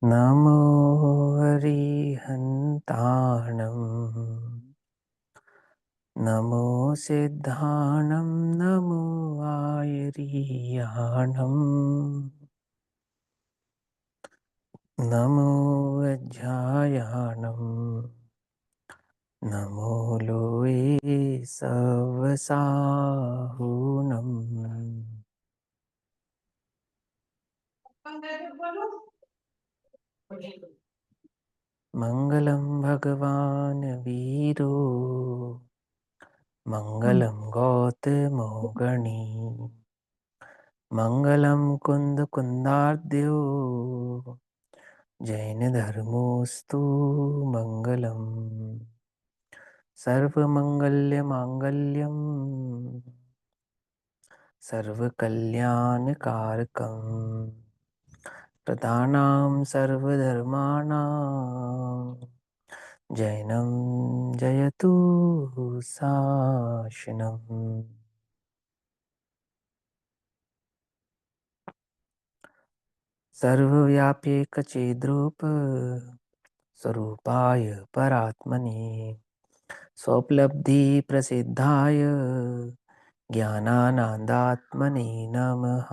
नमो हरिहन्ताणं नमो सिद्धाणं नमो आयरीयाणं नमो वज्रायाणं नमो लोये सवसाहुनं मङ्गलं भगवान् वीरो मङ्गलं गौतमो गणी मङ्गलं कुन्दकुन्दार्द्यो जैनधर्मोऽस्तु मङ्गलम् सर्वमङ्गल्यमाङ्गल्यं सर्वकल्याणकारकम् प्रदानां सर्वधर्माणां जैनं जयतु शासनम्। सर्वव्याप्येकचिद्रूप स्वरूपाय परात्मने स्वोपलब्धिप्रसिद्धाय ज्ञानानन्दात्मने नमः।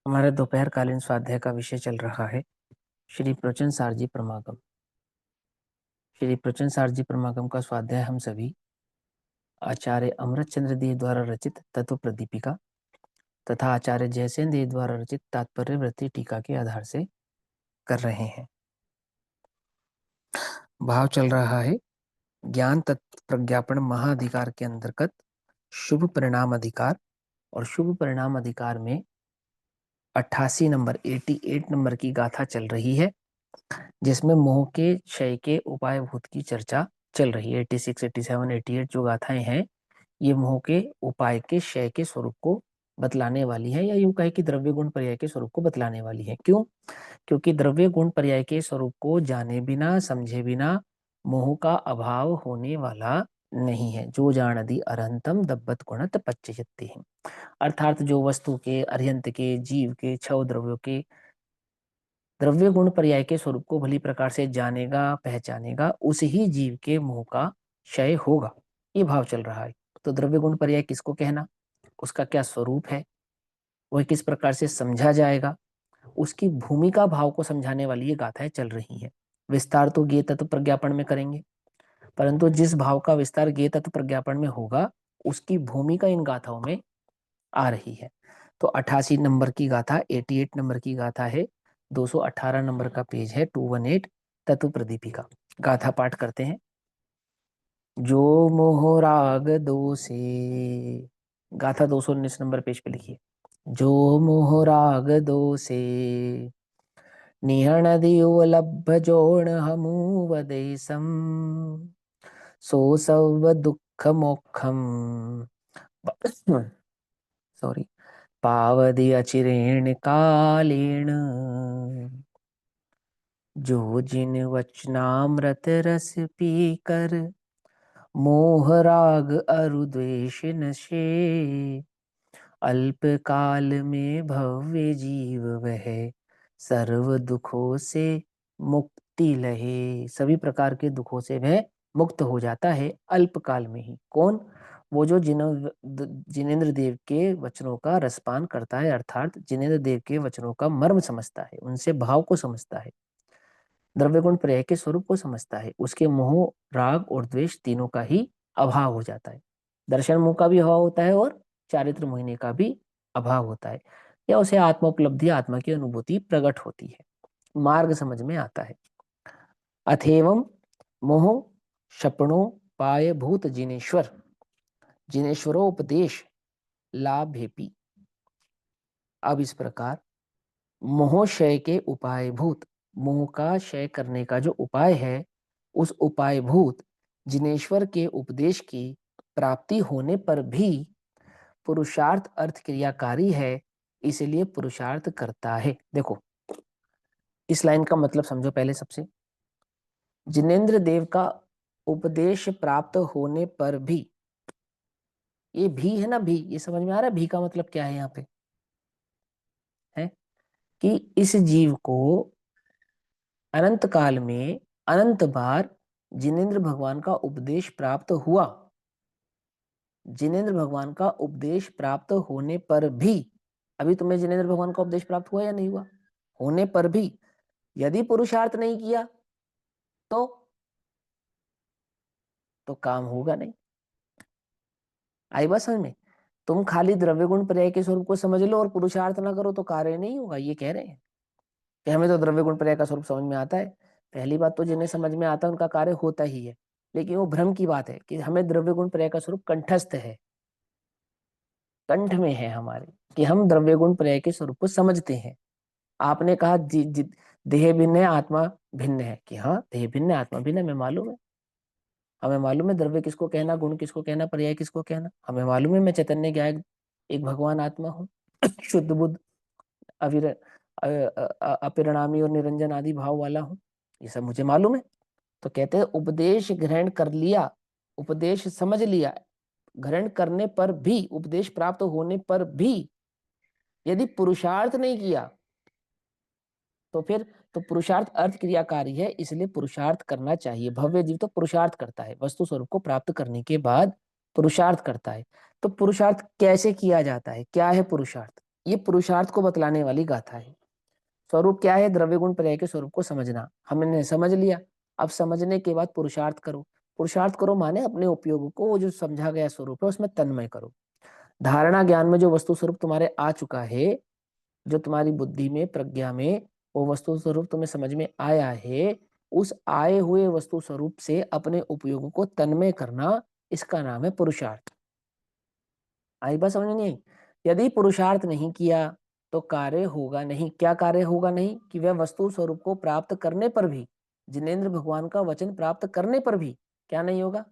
हमारे दोपहर कालीन स्वाध्याय का विषय चल रहा है श्री प्रवचन सारजी प्रमागम। श्री प्रवचन सारजी प्रमागम का स्वाध्याय हम सभी आचार्य अमृतचंद्र देव द्वारा रचित तत्व प्रदीपिका तथा आचार्य जयसेन देव द्वारा रचित तात्पर्य वृत्ति टीका के आधार से कर रहे हैं। भाव चल रहा है ज्ञान तत्व प्रज्ञापन महाधिकार के अंतर्गत शुभ परिणाम अधिकार, और शुभ परिणाम अधिकार में 88 नंबर 88 नंबर की गाथा चल रही है, जिसमें मोह के क्षय के उपाय भूत की चर्चा चल रही है। 86, 87, 88 जो गाथाएं हैं ये मोह के उपाय के क्षय के स्वरूप को बतलाने वाली है, या यूं कहे कि द्रव्य गुण पर्याय के स्वरूप को बतलाने वाली है। क्यों? क्योंकि द्रव्य गुण पर्याय के स्वरूप को जाने बिना समझे बिना मोह का अभाव होने वाला नहीं है। जो जानदि अरहंतम दब्बत गुणत पच्चयति है, अर्थात जो वस्तु के, अर्यंत के, जीव के, छह द्रव्यों के द्रव्य गुण पर्याय के स्वरूप को भली प्रकार से जानेगा, पहचानेगा, उस ही जीव के मोह का क्षय होगा। ये भाव चल रहा है। तो द्रव्य गुण पर्याय किसको कहना, उसका क्या स्वरूप है, वह किस प्रकार से समझा जाएगा, उसकी भूमिका भाव को समझाने वाली ये गाथाएं चल रही हैं। विस्तार तो ज्ञेय तत्व प्रज्ञापन में करेंगे, परंतु जिस भाव का विस्तार ज्ञेय तत्व प्रज्ञापन में होगा उसकी भूमिका इन गाथाओं में आ रही है। तो 88 नंबर की गाथा 88 नंबर की गाथा है, 218 नंबर का पेज है 218 तत्व प्रदीपिका। गाथा पाठ करते हैं। जो मोह राग दोषे, गाथा 219 नंबर पेज पे लिखिए। जो मोह राग दोषे निहण दियो लभ जोण हमू वदेसम सो सब दुख मोक्षम सॉरी पावदी अचिरेण कालेण जो जिन वचनामृत रस पी कर मोह राग अरु द्वेष नशे अल्प काल में भव्य जीव वह सर्व दुखों से मुक्ति लहे। सभी प्रकार के दुखों से वह मुक्त हो जाता है अल्प काल में ही। कौन? वो जो जिनेंद्र देव के वचनों का रसपान करता है, अर्थात जिनेंद्र देव के वचनों का मर्म समझता है, उनसे भाव को समझता है, द्रव्य गुण पर्याय के स्वरूप को समझता है, उसके मोह राग और द्वेष तीनों का ही अभाव हो जाता है। दर्शन मोह का भी अभाव होता है और चारित्र मोहिनी का भी अभाव होता है, या उसे आत्मोपलब्धि, आत्मा की अनुभूति प्रकट होती है, मार्ग समझ में आता है। अथेवम मोह शपणो पाय भूत जिनेश्वर जिनेश्वरोपदेश लाभ हेपी। अब इस प्रकार मोह क्षय के उपाय भूत, मोह का क्षय करने का जो उपाय है, उस उपाय भूत जिनेश्वर के उपदेश की प्राप्ति होने पर भी पुरुषार्थ अर्थ क्रियाकारी है, इसलिए पुरुषार्थ करता है। देखो इस लाइन का मतलब समझो पहले सबसे। जिनेंद्र देव का उपदेश प्राप्त होने पर भी, ये भी है ना, भी, ये समझ में आ रहा है भी का मतलब क्या है यहाँ पे? है कि इस जीव को अनंत काल में अनंत बार जिनेंद्र भगवान का उपदेश प्राप्त हुआ। जिनेंद्र भगवान का उपदेश प्राप्त होने पर भी, अभी तुम्हें जिनेंद्र भगवान का उपदेश प्राप्त हुआ या नहीं हुआ? होने पर भी यदि पुरुषार्थ नहीं किया तो काम होगा नहीं। आई बात समझ में? तुम खाली द्रव्य गुण पर्याय के स्वरूप को समझ लो और पुरुषार्थ ना करो तो कार्य नहीं होगा, ये कह रहे हैं कि हमें तो द्रव्य गुण पर्याय का स्वरूप समझ में आता है। पहली बात तो जिन्हें समझ में आता है उनका कार्य होता ही है, लेकिन वो भ्रम की बात है कि हमें द्रव्य गुण पर्याय का स्वरूप कंठस्थ है, कंठ में है हमारे, कि हम द्रव्य गुण पर्याय के स्वरूप को समझते हैं। आपने कहा देह भिन्न है आत्मा भिन्न है, कि हाँ देह भिन्न है आत्मा भिन्न है, हमें मालूम है। हमें मालूम है द्रव्य किसको कहना, गुण किसको कहना, पर्याय किसको कहना, हमें मालूम है। मैं चैतन्य ज्ञान एक भगवान आत्मा हूँ, शुद्ध बुद्ध, अपरिणामी और निरंजन आदि भाव वाला हूँ, ये सब मुझे मालूम है। तो कहते हैं उपदेश ग्रहण कर लिया, उपदेश समझ लिया, ग्रहण करने पर भी, उपदेश प्राप्त होने पर भी यदि पुरुषार्थ नहीं किया तो फिर, तो पुरुषार्थ अर्थ क्रियाकारी है, इसलिए पुरुषार्थ करना चाहिए। भव्य जीव तो पुरुषार्थ करता है, वस्तु स्वरूप को प्राप्त करने के बाद पुरुषार्थ करता है। तो पुरुषार्थ कैसे किया जाता है, क्या है पुरुषार्थ? ये पुरुषार्थ को बतलाने वाली गाथा है। स्वरूप क्या है? द्रव्य गुण पर्याय के स्वरूप को समझना, हमने समझ लिया। अब समझने के बाद पुरुषार्थ करो। पुरुषार्थ करो माने अपने उपयोग को, वो जो समझा गया स्वरूप है उसमें तन्मय करो। धारणा ज्ञान में जो वस्तु स्वरूप तुम्हारे आ चुका है, जो तुम्हारी बुद्धि में प्रज्ञा में वो वस्तु स्वरूप तुम्हें समझ में आया है, उस आए हुए वस्तु स्वरूप से अपने उपयोग को तन्मय करना, इसका नाम है पुरुषार्थ। आई बात समझ में नहीं आई? यदि पुरुषार्थ नहीं किया तो कार्य होगा नहीं। क्या कार्य होगा नहीं? कि वह वस्तु स्वरूप को प्राप्त करने पर भी, जिनेंद्र भगवान का वचन प्राप्त करने पर भी क्या नहीं होगा?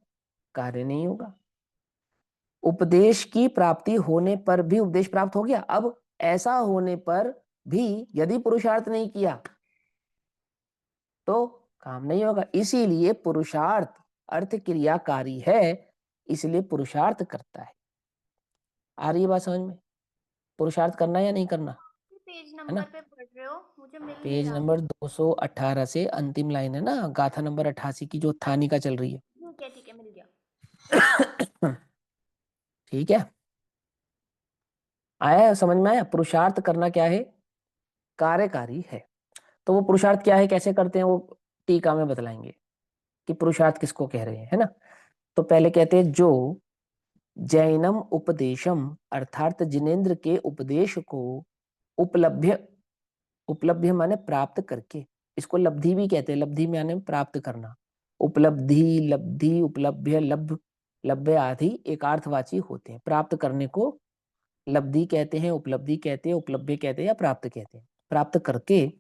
कार्य नहीं होगा। उपदेश की प्राप्ति होने पर भी, उपदेश प्राप्त हो गया, अब ऐसा होने पर भी यदि पुरुषार्थ नहीं किया तो काम नहीं होगा। इसीलिए पुरुषार्थ अर्थ क्रियाकारी है, इसलिए पुरुषार्थ करता है। आ रही है बात समझ में? पुरुषार्थ करना या नहीं करना? पेज है ना? नंबर पे पढ़ रहे हो? मुझे मिल नहीं पेज रहा। नंबर 218 से अंतिम लाइन है ना, गाथा नंबर 88 की जो थानी का चल रही है। ठीक है मिल गया। ठीक है, आया समझ में? आया? पुरुषार्थ करना क्या है? कार्यकारी है। तो वो पुरुषार्थ क्या है, कैसे करते हैं, वो टीका में बतलाएंगे कि पुरुषार्थ किसको कह रहे हैं, है ना। तो पहले कहते हैं जो जैनम उपदेशम, अर्थात जिनेंद्र के उपदेश को उपलब्ध, उपलब्ध माने प्राप्त करके, इसको लब्धि भी कहते हैं, लब्धि माने प्राप्त करना। उपलब्धि, लब्धि, उपलब्ध, लब्ध, लब्ध आदि एकार्थवाची होते हैं। प्राप्त करने को लब्धि कहते हैं, उपलब्धि कहते हैं, उपलब्ध कहते हैं या प्राप्त कहते हैं। प्राप्त करके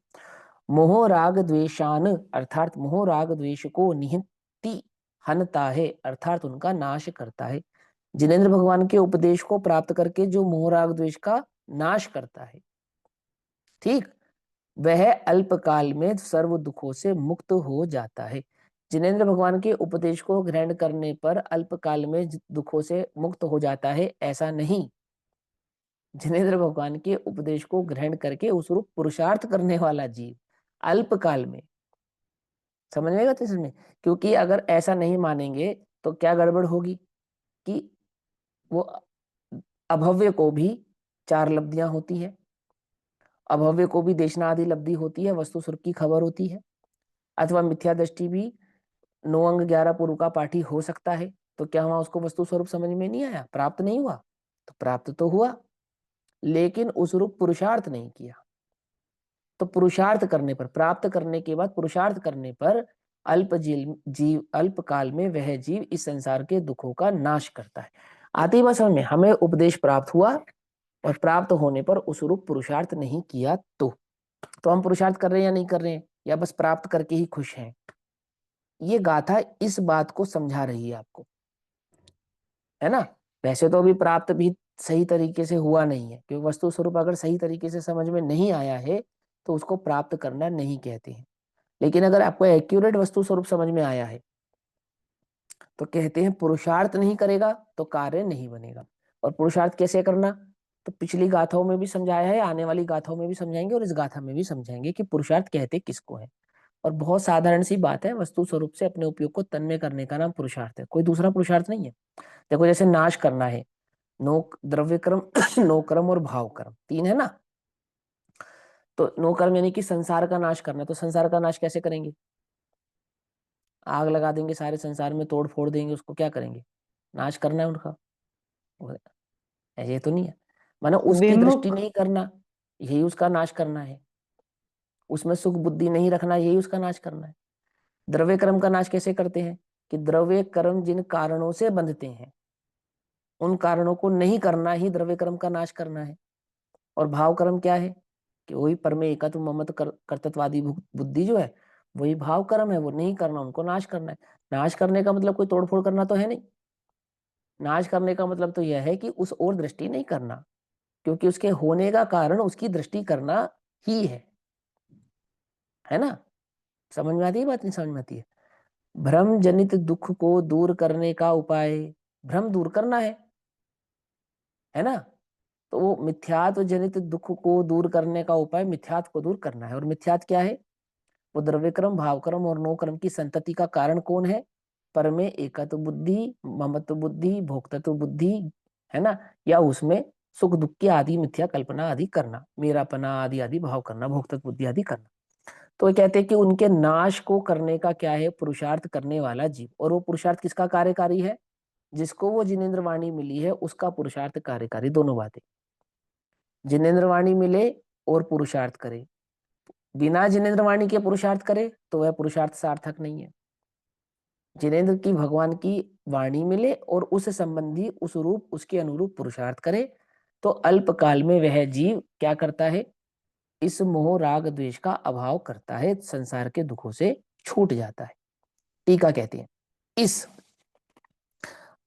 मोह राग द्वेषान, अर्थात मोह राग द्वेष को निहति हनता है, अर्थात उनका नाश करता है। जिनेंद्र भगवान के उपदेश को प्राप्त करके जो मोह राग द्वेष का नाश करता है, ठीक, वह अल्पकाल में सर्व दुखों से मुक्त हो जाता है। जिनेंद्र भगवान के उपदेश को ग्रहण करने पर अल्पकाल में दुखों से मुक्त हो जाता है, ऐसा नहीं। जिनेंद्र भगवान के उपदेश को ग्रहण करके उस रूप पुरुषार्थ करने वाला जीव अल्पकाल में, समझ में आएगा इसमें? क्योंकि अगर ऐसा नहीं मानेंगे तो क्या गड़बड़ होगी कि वो अभव्य को भी चार लब्धियां होती है, अभव्य को भी देशना आदि लब्धि होती है, वस्तु स्वरूप की खबर होती है, अथवा मिथ्या दृष्टि भी 9 अंग 11 पूर्व का पाठी हो सकता है। तो क्या वहां उसको वस्तु स्वरूप समझ में नहीं आया, प्राप्त नहीं हुआ? तो प्राप्त तो हुआ, लेकिन उस रूप पुरुषार्थ नहीं किया। तो पुरुषार्थ करने पर, प्राप्त करने के बाद पुरुषार्थ करने पर अल्प जीव अल्प काल में वह जीव इस संसार के दुखों का नाश करता है। आती बात समझ में? हमें उपदेश प्राप्त हुआ और प्राप्त होने पर उस रूप पुरुषार्थ नहीं किया तो हम पुरुषार्थ कर रहे हैं या नहीं कर रहे हैं, या बस प्राप्त करके ही खुश हैं? ये गाथा इस बात को समझा रही है आपको, है ना। वैसे तो अभी प्राप्त भी सही तरीके से हुआ नहीं है, क्योंकि वस्तु स्वरूप अगर सही तरीके से समझ में नहीं आया है तो उसको प्राप्त करना नहीं कहते हैं। लेकिन अगर आपको एक्यूरेट वस्तु स्वरूप समझ में आया है तो कहते हैं पुरुषार्थ नहीं करेगा तो कार्य नहीं बनेगा। और पुरुषार्थ कैसे करना, तो पिछली गाथाओं में भी समझाया है, आने वाली गाथाओं में भी समझाएंगे और इस गाथा में भी समझाएंगे कि पुरुषार्थ कहते किसको है। और बहुत साधारण सी बात है, वस्तु स्वरूप से अपने उपयोग को तन्मय करने का नाम पुरुषार्थ है, कोई दूसरा पुरुषार्थ नहीं है। देखो जैसे नाश करना है, नो द्रव्य कर्म नो कर्म और भाव कर्म, तीन है ना। तो नो कर्म यानी कि संसार का नाश करना, तो संसार का नाश कैसे करेंगे, आग लगा देंगे, सारे संसार में तोड़ फोड़ देंगे, उसको क्या करेंगे, नाश करना है उनका। ऐसे तो नहीं है, माना उसकी दृष्टि विमुख। नहीं करना, यही उसका नाश करना है। उसमें सुख बुद्धि नहीं रखना, यही उसका नाश करना है। द्रव्य कर्म का नाश कैसे करते हैं, कि द्रव्य कर्म जिन कारणों से बंधते हैं उन कारणों को नहीं करना ही द्रव्य कर्म का नाश करना है। और भाव कर्म क्या है, कि वही परमे एकत्व ममत्व कर्तृत्ववादी बुद्धि जो है वही भाव कर्म है, वो नहीं करना, उनको नाश करना है। नाश करने का मतलब कोई तोड़फोड़ करना तो है नहीं, नाश करने का मतलब तो यह है कि उस ओर दृष्टि नहीं करना, क्योंकि उसके होने का कारण उसकी दृष्टि करना ही है ना। समझ में आती है बात, नहीं समझ में आती है। भ्रम जनित दुख को दूर करने का उपाय, भ्रम दूर करना है ना। तो वो मिथ्यात्व जनित दुख को दूर करने का उपाय मिथ्यात्व को दूर करना है। और मिथ्यात्व क्या है, वो द्रव्य कर्म भाव कर्म और नो कर्म की संतति का कारण कौन है, पर में एकत्व बुद्धि, ममत्व बुद्धि, भोक्तत्व बुद्धि, है ना। या उसमें सुख दुख की आदि मिथ्या कल्पना आदि करना, मेरापना आदि आदि भाव करना, भोक्तत्व बुद्धि आदि करना। तो ये कहते हैं कि उनके नाश को करने का क्या है, पुरुषार्थ करने वाला जीव। और वो पुरुषार्थ किसका कार्यकारी है, जिसको वो जिनेन्द्र वाणी मिली है उसका पुरुषार्थ कार्यकारी। दोनों बातें, जिनेन्द्र वाणी मिले और पुरुषार्थ करे, बिना जिनेन्द्र वाणी के पुरुषार्थ करे तो वह पुरुषार्थ सार्थक नहीं है। जिनेन्द्र की भगवान की वाणी मिले और उस संबंधी उस रूप उसके अनुरूप पुरुषार्थ करे तो अल्पकाल में वह जीव क्या करता है, इस मोह राग द्वेष का अभाव करता है, संसार के दुखों से छूट जाता है। टीका कहते हैं, इस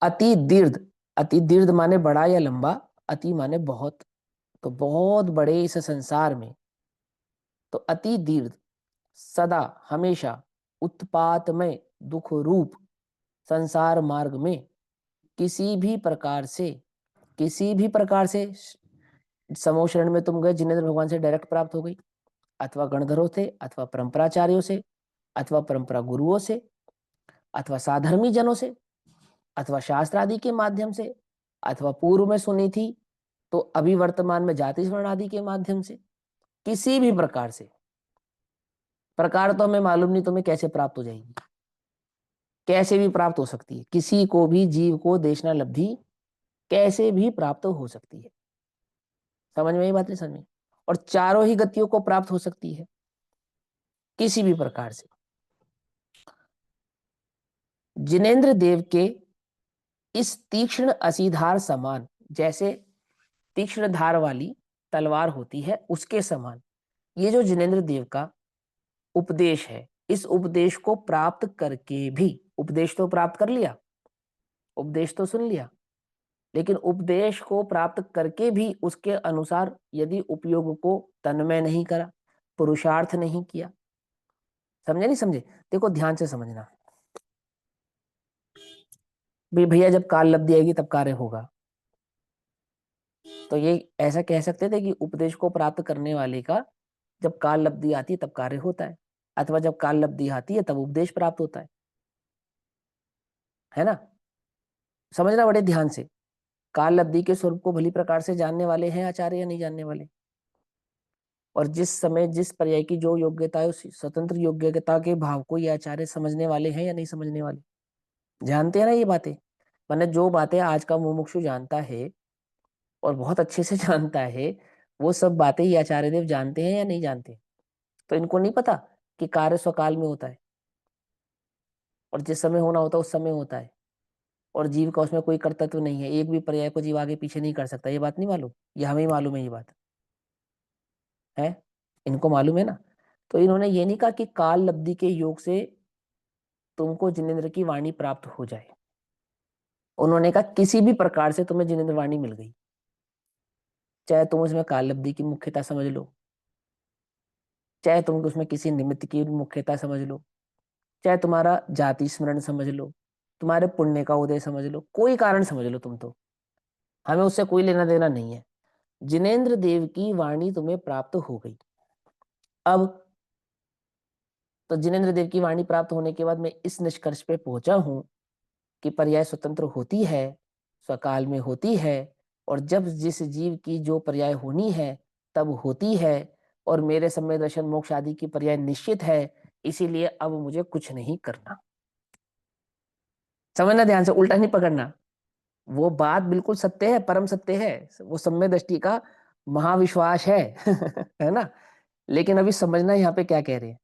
अति दीर्घ, अति दीर्घ माने बड़ा या लंबा, अति माने बहुत, तो बहुत बड़े इस संसार में, तो अति दीर्घ सदा हमेशा उत्पातमय दुख रूप संसार मार्ग में किसी भी प्रकार से, किसी भी प्रकार से, समोशरण में तुम गए जिनेन्द्र भगवान से डायरेक्ट प्राप्त हो गई, अथवा गणधरों से, अथवा परंपराचार्यों से, अथवा परंपरा गुरुओं से, अथवा साधर्मी जनों से, अथवा शास्त्र आदि के माध्यम से, अथवा पूर्व में सुनी थी तो अभी वर्तमान में जाति स्वर्ण आदि के माध्यम से, किसी भी प्रकार से, प्रकार तो हमें मालूम नहीं तुम्हें कैसे प्राप्त हो जाएगी, कैसे भी प्राप्त हो सकती है, किसी को भी जीव को देशना लब्धि कैसे भी प्राप्त हो सकती है। समझ में ये बात, नहीं समझ में। और चारों ही गतियों को प्राप्त हो सकती है किसी भी प्रकार से। जिनेन्द्र देव के इस तीक्ष्ण असीधार समान, जैसे तीक्ष्ण धार वाली तलवार होती है उसके समान ये जो जिनेन्द्र देव का उपदेश है, इस उपदेश को प्राप्त करके भी, उपदेश तो प्राप्त कर लिया, उपदेश तो सुन लिया, लेकिन उपदेश को प्राप्त करके भी उसके अनुसार यदि उपयोग को तन्मय नहीं करा, पुरुषार्थ नहीं किया, समझे नहीं समझे, देखो ध्यान से समझना। भैया जब काल लब्धि आएगी तब कार्य होगा, तो ये ऐसा कह सकते थे कि उपदेश को प्राप्त करने वाले का जब काल लब्धि आती है तब कार्य होता है, अथवा जब काल लब्धि आती है तब उपदेश प्राप्त होता है ना। समझना बड़े ध्यान से, काल लब्धि के स्वरूप को भली प्रकार से जानने वाले हैं आचार्य या नहीं जानने वाले, और जिस समय जिस पर्याय की जो योग्यता है उस स्वतंत्र योग्यता के भाव को ये आचार्य समझने वाले हैं या नहीं समझने वाले, जानते हैं ना ये बातें। मैंने जो बातें आज का मुमुक्षु जानता है और बहुत अच्छे से जानता है, वो सब बातें ये आचार्य देव जानते हैं या नहीं जानते। तो इनको नहीं पता कि कार्य स्वकाल में होता है और जिस समय होना होता है उस समय होता है, और जीव का उसमें कोई कर्तव्य नहीं है, एक भी पर्याय को जीव आगे पीछे नहीं कर सकता। ये बात नहीं मालूम, ये हमें ही मालूम है, ये बात है, इनको मालूम है ना। तो इन्होंने ये नहीं कहा कि काल लब्धि के योग से तुमको जिनेन्द्र की वाणी प्राप्त हो जाए, उन्होंने कहा किसी भी प्रकार से तुम्हें जिनेन्द्र वाणी मिल गई, चाहे तुम उसमें काल लब्धि की मुख्यता समझ लो, चाहे तुम उसमें किसी निमित्त की मुख्यता समझ लो, चाहे तुम्हारा जाति स्मरण समझ लो, तुम्हारे पुण्य का उदय समझ लो, कोई कारण समझ लो तुम तो, हमें उससे कोई लेना देना नहीं है। जिनेन्द्र देव की वाणी तुम्हें प्राप्त हो गई। अब तो जिनेन्द्र देव की वाणी प्राप्त होने के बाद मैं इस निष्कर्ष पे पहुंचा हूं कि पर्याय स्वतंत्र होती है, स्वकाल में होती है, और जब जिस जीव की जो पर्याय होनी है तब होती है, और मेरे समय दर्शन मोक्ष आदि की पर्याय निश्चित है। इसीलिए अब मुझे कुछ नहीं करना। समझना ध्यान से, उल्टा नहीं पकड़ना। वो बात बिल्कुल सत्य है, परम सत्य है, वो सम्य दृष्टि का महाविश्वास है है ना। लेकिन अभी समझना यहाँ पे क्या कह रहे हैं।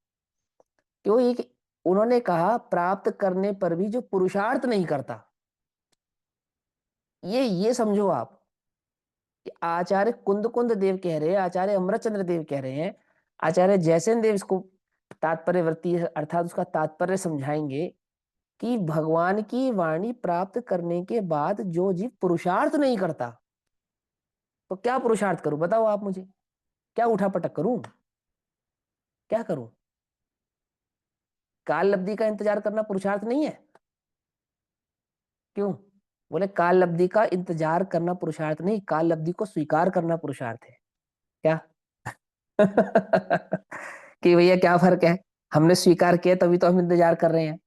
क्यों ये उन्होंने कहा प्राप्त करने पर भी जो पुरुषार्थ नहीं करता, ये समझो आप कि आचार्य कुंद कुंद देव कह रहे हैं, आचार्य अमृतचंद्र देव कह रहे हैं, आचार्य जयसेन देव इसको तात्पर्यवर्ती अर्थात उसका तात्पर्य समझाएंगे कि भगवान की वाणी प्राप्त करने के बाद जो जीव पुरुषार्थ नहीं करता, तो क्या पुरुषार्थ करूं बताओ आप मुझे, क्या उठापटक करूं, क्या करूं। काल लब्धि का इंतजार करना पुरुषार्थ नहीं है? क्यों? बोले काल लब्धि का इंतजार करना पुरुषार्थ नहीं, काल लब्धि को स्वीकार करना पुरुषार्थ है। क्या कि भैया क्या फर्क है, हमने स्वीकार किया तभी तो हम इंतजार कर रहे हैं।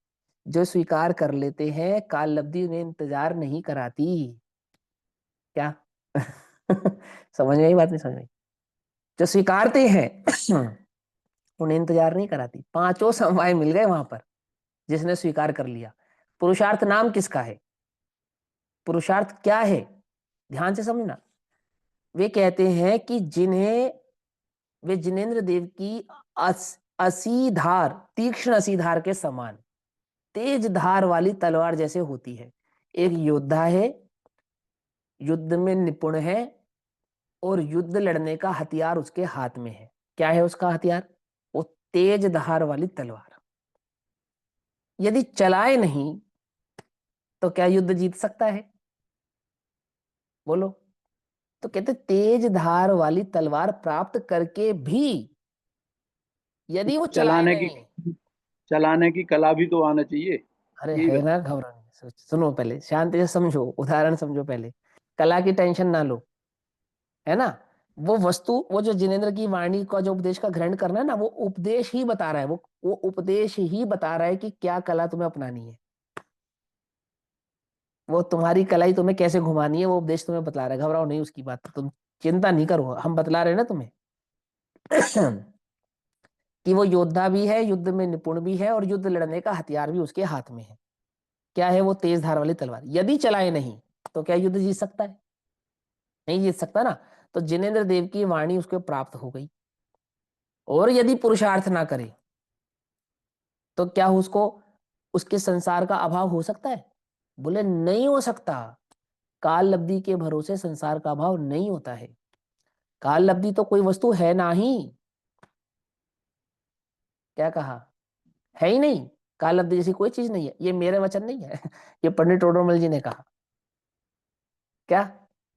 जो स्वीकार कर लेते हैं काल लब्धि उन्हें इंतजार नहीं कराती। क्या समझ में आई बात, नहीं समझ में आई? जो स्वीकारते हैं उन्हें इंतजार नहीं कराती। पांचों समवाय मिल गए वहां पर, जिसने स्वीकार कर लिया। पुरुषार्थ नाम किसका है, पुरुषार्थ क्या है, ध्यान से समझना। वे कहते हैं कि जिन्हें वे जिनेन्द्र देव की असी धार, तीक्ष्ण असी धार के समान तेज धार वाली तलवार जैसे होती है। एक योद्धा है, युद्ध में निपुण है, और युद्ध लड़ने का हथियार उसके हाथ में है। क्या है उसका हथियार? वो तेज धार वाली तलवार। यदि चलाए नहीं तो क्या युद्ध जीत सकता है? बोलो। तो कहते तेज धार वाली तलवार प्राप्त करके भी यदि वो चलाए चलाने की नहीं। चलाने की कला भी तो आना चाहिए। अरे यही है बता। ना, घबराने सुनो, पहले शांति से समझो, उदाहरण समझो पहले, कला की टेंशन ना लो, है ना। वो वस्तु, वो जो जिनेन्द्र की वाणी का जो उपदेश का ग्रहण करना है ना, वो उपदेश ही बता रहा है, वो उपदेश ही बता रहा है कि क्या कला तुम्हें अपनानी है। वो तुम्हारी कला ही तुम्हें कैसे घुमानी है, वो उपदेश तुम्हें बता रहा है। घबराओ नहीं उसकी बात, तुम चिंता नहीं करो, हम बतला रहे हैं ना तुम्हें कि वो योद्धा भी है, युद्ध में निपुण भी है, और युद्ध लड़ने का हथियार भी उसके हाथ में है। क्या है वो? तेज धार वाली तलवार। यदि चलाए नहीं तो क्या युद्ध जीत सकता है? नहीं जीत सकता ना। तो जिनेन्द्र देव की वाणी उसको प्राप्त हो गई, और यदि पुरुषार्थ ना करे तो क्या उसको उसके संसार का अभाव हो सकता है? बोले नहीं हो सकता। काल लब्धि के भरोसे संसार का अभाव नहीं होता है। काल लब्धि तो कोई वस्तु है ना ही। क्या कहा? है ही नहीं। काल लब्धि जैसी कोई चीज नहीं है। ये मेरे वचन नहीं है ये पंडित टोडरमल जी ने कहा। क्या?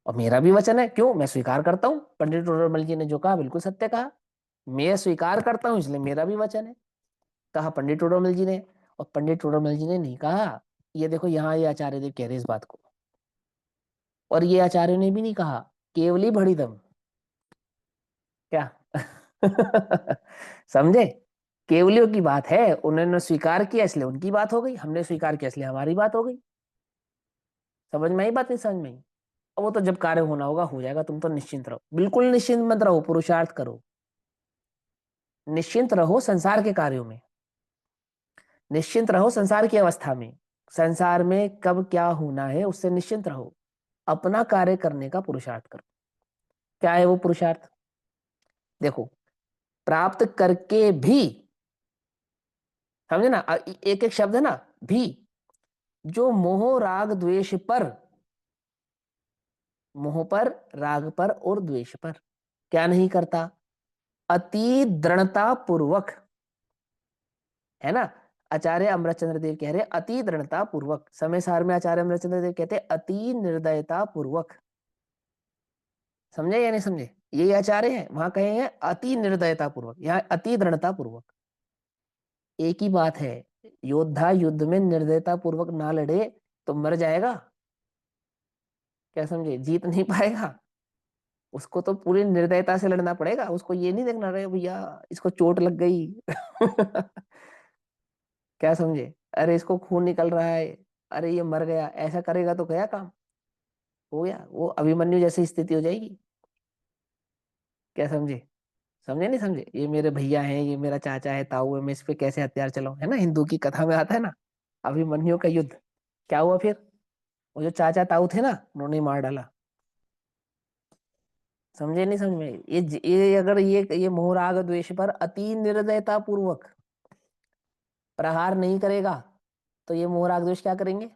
और मेरा भी वचन है, क्यों? मैं स्वीकार करता हूँ पंडित टोडरमल जी ने जो कहा बिल्कुल सत्य कहा। मैं स्वीकार करता हूँ, इसलिए मेरा भी वचन है। कहा पंडित टोडरमल जी ने। और पंडित टोडरमल जी ने नहीं कहा। ये देखो यहाँ ये आचार्य देव कह रहे हैं इस बात को, और ये आचार्य ने भी नहीं कहा, केवली भड़ीदम। क्या समझे? केवलियों की बात है, उन्होंने स्वीकार किया इसलिए उनकी बात हो गई, हमने स्वीकार किया इसलिए हमारी बात हो गई। समझ में आई बात, नहीं समझ में आई? अब वो तो जब कार्य होना होगा हो जाएगा, तुम तो निश्चिंत रहो, बिल्कुल निश्चिंत मत रहो, पुरुषार्थ करो, निश्चिंत रहो संसार के कार्यों में, निश्चिंत रहो संसार की अवस्था में। संसार में कब क्या होना है उससे निश्चिंत रहो, अपना कार्य करने का पुरुषार्थ करो। क्या है वो पुरुषार्थ? देखो, प्राप्त करके भी, समझे ना, एक एक शब्द है ना, भी, जो मोह राग द्वेष पर, मोह पर, राग पर और द्वेष पर क्या नहीं करता? अति दृढ़ता पूर्वक, है ना। आचार्य अमृतचंद्र देव कह रहे अति दृढ़ता पूर्वक, समय सार में आचार्य अमृतचंद्र देव कहते अति निर्दयता पूर्वक। समझे या नहीं समझे? ये आचार्य हैं, वहां कहे हैं अति निर्दयता पूर्वक, यहाँ अति दृढ़ता पूर्वक। एक ही बात है, योद्धा युद्ध में निर्दयता पूर्वक ना लड़े तो मर जाएगा। क्या समझे? जीत नहीं पाएगा। उसको तो पूरी निर्दयता से लड़ना पड़ेगा, उसको ये नहीं देखना रहे भैया इसको चोट लग गई क्या समझे? अरे इसको खून निकल रहा है, अरे ये मर गया, ऐसा करेगा तो गया काम, हो गया, वो अभिमन्यु जैसी स्थिति हो जाएगी। क्या समझे? समझे नहीं समझे? ये मेरे भैया हैं, ये मेरा चाचा है, ताऊ है, मैं इस पे कैसे हथियार चलाऊं, है ना, हिंदू की कथा में आता है ना अभिमन्यु का युद्ध। क्या हुआ फिर? वो जो चाचा ताऊ थे ना, उन्होंने ही मार डाला। समझे नहीं समझ में? ये अगर ये मोहराग द्वेष पर अति निर्दयता पूर्वक प्रहार नहीं करेगा तो ये मोहराग द्वेष क्या करेंगे?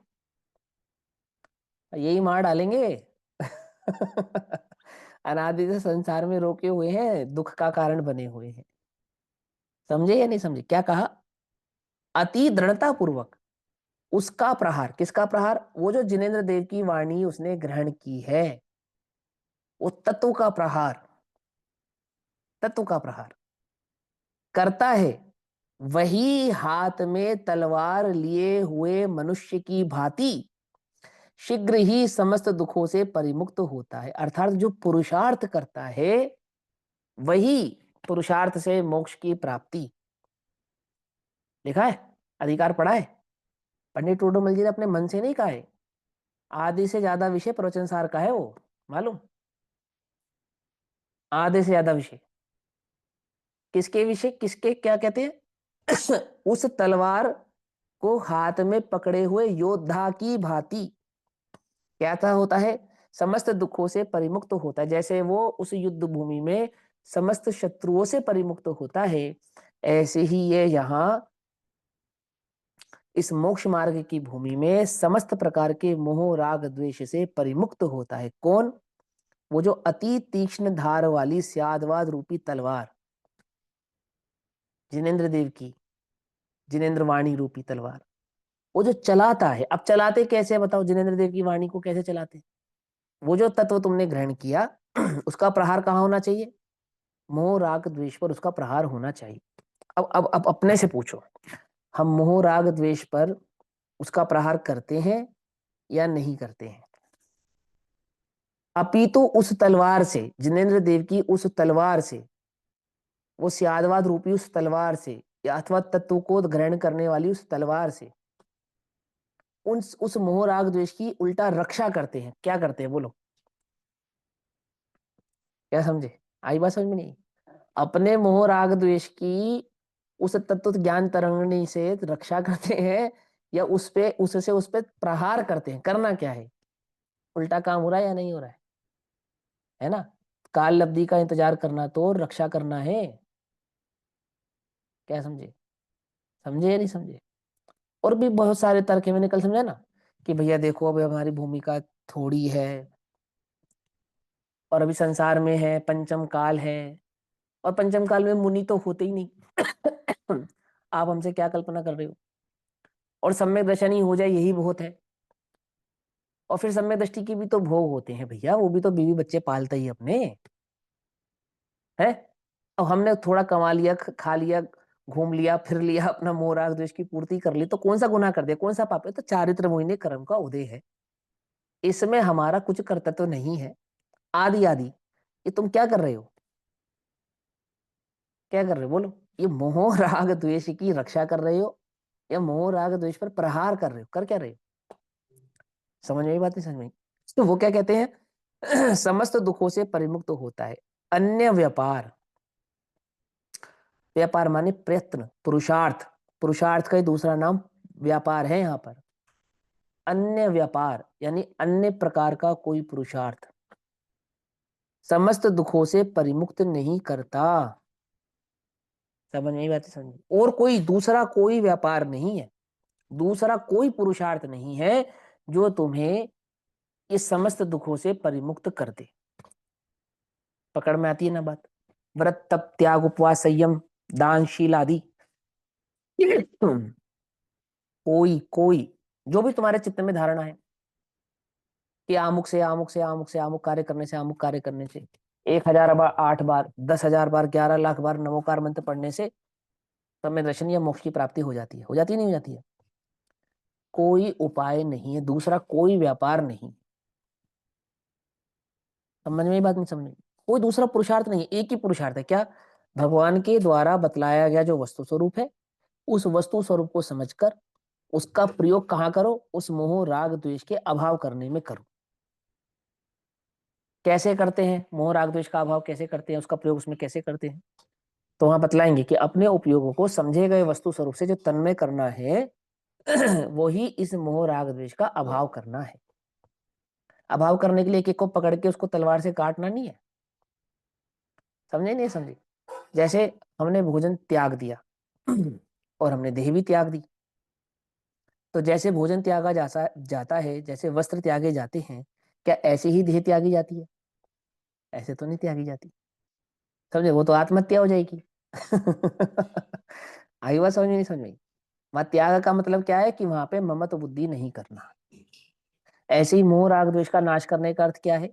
यही मार डालेंगे अनादि से संसार में रोके हुए हैं, दुख का कारण बने हुए हैं। समझे या नहीं समझे? क्या कहा? अति दृढ़ता पूर्वक उसका प्रहार। किसका प्रहार? वो जो जिनेंद्र देव की वाणी उसने ग्रहण की है, वो तत्व का प्रहार, तत्व का प्रहार करता है। वही हाथ में तलवार लिए हुए मनुष्य की भांति शीघ्र ही समस्त दुखों से परिमुक्त होता है। अर्थात जो पुरुषार्थ करता है वही पुरुषार्थ से मोक्ष की प्राप्ति। लिखा है, अधिकार पढ़ा है, पंडित टोडरमल जी ने अपने मन से नहीं कहा है। आधे से ज्यादा विषय प्रवचन सार का है वो, मालूम? आधे से ज्यादा विषय किसके विषय, किसके, क्या कहते हैं उस तलवार को हाथ में पकड़े हुए योद्धा की भांति क्या था होता है, समस्त दुखों से परिमुक्त होता है। जैसे वो उस युद्ध भूमि में समस्त शत्रुओं से परिमुक्त होता है, ऐसे ही ये यहाँ इस मोक्ष मार्ग की भूमि में समस्त प्रकार के मोह राग द्वेष से परिमुक्त होता है। कौन? वो जो अति तीक्ष्ण धार वाली स्यादवाद रूपी तलवार, जिनेंद्र देव की जिनेंद्र वाणी रूपी तलवार, वो जो चलाता है। अब चलाते कैसे है बताओ? जिनेंद्र देव की वाणी को कैसे चलाते? वो जो तत्व तुमने ग्रहण किया उसका प्रहार कहाँ होना चाहिए? मोह राग द्वेष पर उसका प्रहार होना चाहिए। अब अपने से पूछो, हम मोह राग द्वेष पर उसका प्रहार करते हैं या नहीं करते हैं? अपितु उस तलवार से, जिनेंद्र देव की उस तलवार से, वो सियादवाद रूपी उस तलवार से, या अथवा तत्व को ग्रहण करने वाली उस तलवार से उस मोह राग द्वेष की उल्टा रक्षा करते हैं। क्या करते हैं बोलो? क्या समझे? आई बात समझ में नहीं? अपने मोह राग द्वेष की उस तत्व ज्ञान तरंगणी से रक्षा करते हैं, या उस पे प्रहार करते हैं। करना क्या है? उल्टा काम हो रहा है या नहीं हो रहा है ना? काल लब्धि का इंतजार करना तो रक्षा करना है। क्या समझे? समझे या नहीं समझे? और भी बहुत सारे तर्क है, मैंने कल समझा ना कि भैया देखो अभी हमारी भूमिका थोड़ी है और अभी संसार में है, पंचम काल है, और पंचम काल में मुनि तो होते ही नहीं आप हमसे क्या कल्पना कर रहे हो? और सम्यक दर्शनी हो जाए यही बहुत है। और फिर सम्यक दृष्टि की भी तो भोग होते हैं भैया, वो भी तो बीवी बच्चे पालते ही अपने है। अब हमने थोड़ा कमा लिया, खा लिया, घूम लिया, फिर लिया, अपना मोह राग द्वेष की पूर्ति कर ली, तो कौन सा गुनाह कर दिया, कौन सा पाप है? तो चारित्र मोहिनी कर्म का उदय है, इसमें हमारा कुछ कर्तव्य तो नहीं है। आदि आदि ये तुम क्या कर रहे हो? क्या कर रहे हो बोलो? ये मोह राग द्वेष की रक्षा कर रहे हो या मोह राग द्वेष पर प्रहार कर रहे हो? कर क्या रहे हो? समझ में? बात नहीं समझ में? तो वो क्या कहते हैं समस्त दुखों से परिमुक्त होता है। अन्य व्यापार, व्यापार माने प्रयत्न, पुरुषार्थ, पुरुषार्थ का ही दूसरा नाम व्यापार है यहाँ पर। अन्य व्यापार यानी अन्य प्रकार का कोई पुरुषार्थ समस्त दुखों से परिमुक्त नहीं करता। समझ में आई बात? समझ? और कोई दूसरा कोई व्यापार नहीं है, दूसरा कोई पुरुषार्थ नहीं है जो तुम्हें इस समस्त दुखों से परिमुक्त कर दे। पकड़ में आती है ना बात? व्रत, तप, त्याग, उपवास, संयम, दान, शील आदि कोई कोई जो भी तुम्हारे चित्त में धारणा है, कि अमुक से अमुक से अमुक से अमुक कार्य करने से अमुक कार्य करने से 1000 बार, 8 बार, 10,000 बार, 11 लाख बार नमोकार मंत्र पढ़ने से समय दर्शन या मोक्ष की प्राप्ति हो जाती है? हो जाती है, नहीं हो जाती है? कोई उपाय नहीं है, दूसरा कोई व्यापार नहीं। समझ में ये बात? नहीं समझ में? कोई दूसरा पुरुषार्थ नहीं है, एक ही पुरुषार्थ है। क्या? भगवान के द्वारा बतलाया गया जो वस्तु स्वरूप है, उस वस्तु स्वरूप को समझकर उसका प्रयोग कहाँ करो? उस मोह राग द्वेष के अभाव करने में करो। कैसे करते हैं मोह राग द्वेष का अभाव? कैसे करते हैं उसका प्रयोग, उसमें कैसे करते हैं? तो वहां बतलाएंगे कि अपने उपयोगों को समझे गए वस्तु स्वरूप से जो तन्मय करना है वही इस मोह राग द्वेष का अभाव करना है। अभाव करने के लिए एक एक को पकड़ के उसको तलवार से काटना नहीं है। समझे नहीं समझे? जैसे हमने भोजन त्याग दिया और हमने देह भी त्याग दी, तो जैसे भोजन त्यागा जाता है, जैसे वस्त्र त्यागे जाते हैं, क्या ऐसे ही देह त्यागी जाती है? ऐसे तो नहीं त्यागी जाती। समझे? वो तो आत्महत्या हो जाएगी। आई बात समझ में? नहीं समझ में? वहां त्याग का मतलब क्या है कि वहां पे ममत्व बुद्धि नहीं करना। ऐसे ही मोह राग द्वेष का नाश करने का अर्थ क्या है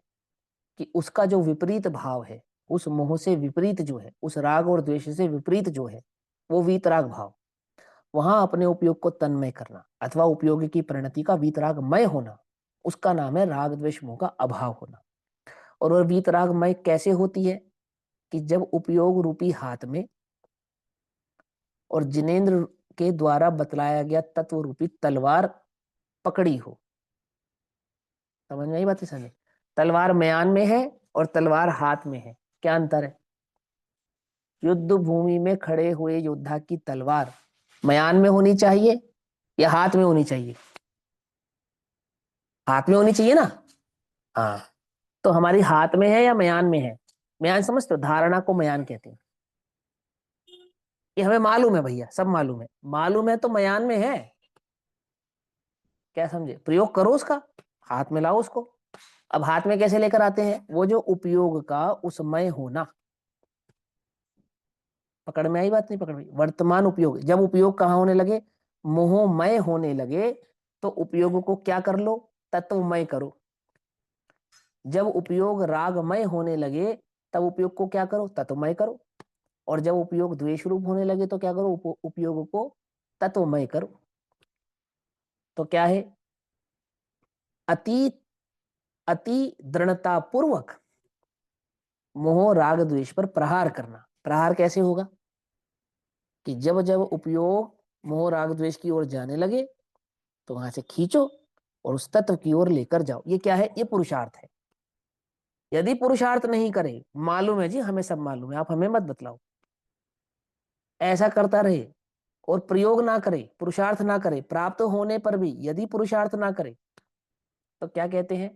कि उसका जो विपरीत भाव है, उस मोह से विपरीत जो है, उस राग और द्वेष से विपरीत जो है, वो वीतराग भाव, वहां अपने उपयोग को तन्मय करना अथवा उपयोग की परिणति का वीतरागमय होना, उसका नाम है राग द्वेष मोह का अभाव होना। और वह वीतरागमय कैसे होती है? कि जब उपयोग रूपी हाथ में और जिनेन्द्र के द्वारा बतलाया गया तत्व रूपी तलवार पकड़ी हो। समझ में आई बात? समझ? तलवार म्यान में है और तलवार हाथ में है, क्या अंतर है? युद्ध भूमि में खड़े हुए योद्धा की तलवार म्यान में होनी चाहिए या हाथ में होनी चाहिए? हाथ में होनी चाहिए ना। हाँ, तो हमारी हाथ में है या म्यान में है? म्यान समझते हो? धारणा को म्यान कहते हैं। ये हमें मालूम है भैया, सब मालूम है, मालूम है तो म्यान में है। क्या समझे? प्रयोग करो उसका, हाथ में लाओ उसको। अब हाथ में कैसे लेकर आते हैं? वो जो उपयोग का उसमय होना। पकड़ में आई बात? नहीं पकड़ में? वर्तमान उपयोग, जब उपयोग कहाँ होने लगे? मोहमय होने लगे, तो उपयोग को क्या कर लो? तत्वमय करो। जब उपयोग रागमय होने लगे, तब उपयोग को क्या करो? तत्वमय करो। और जब उपयोग द्वेष रूप होने लगे तो क्या करो? उपयोग को तत्वमय करो। तो क्या है? अति अति दृढ़ता पूर्वक मोह राग द्वेष पर प्रहार करना। प्रहार कैसे होगा? कि जब जब उपयोग मोह राग द्वेष की ओर जाने लगे तो वहां से खींचो और उस तत्व की ओर लेकर जाओ। ये क्या है? ये पुरुषार्थ है। यदि पुरुषार्थ नहीं करे, मालूम है जी, हमें सब मालूम है, आप हमें मत बतलाओ, ऐसा करता रहे और प्रयोग ना करे, पुरुषार्थ ना करे, प्राप्त होने पर भी यदि पुरुषार्थ ना करे, तो क्या कहते हैं?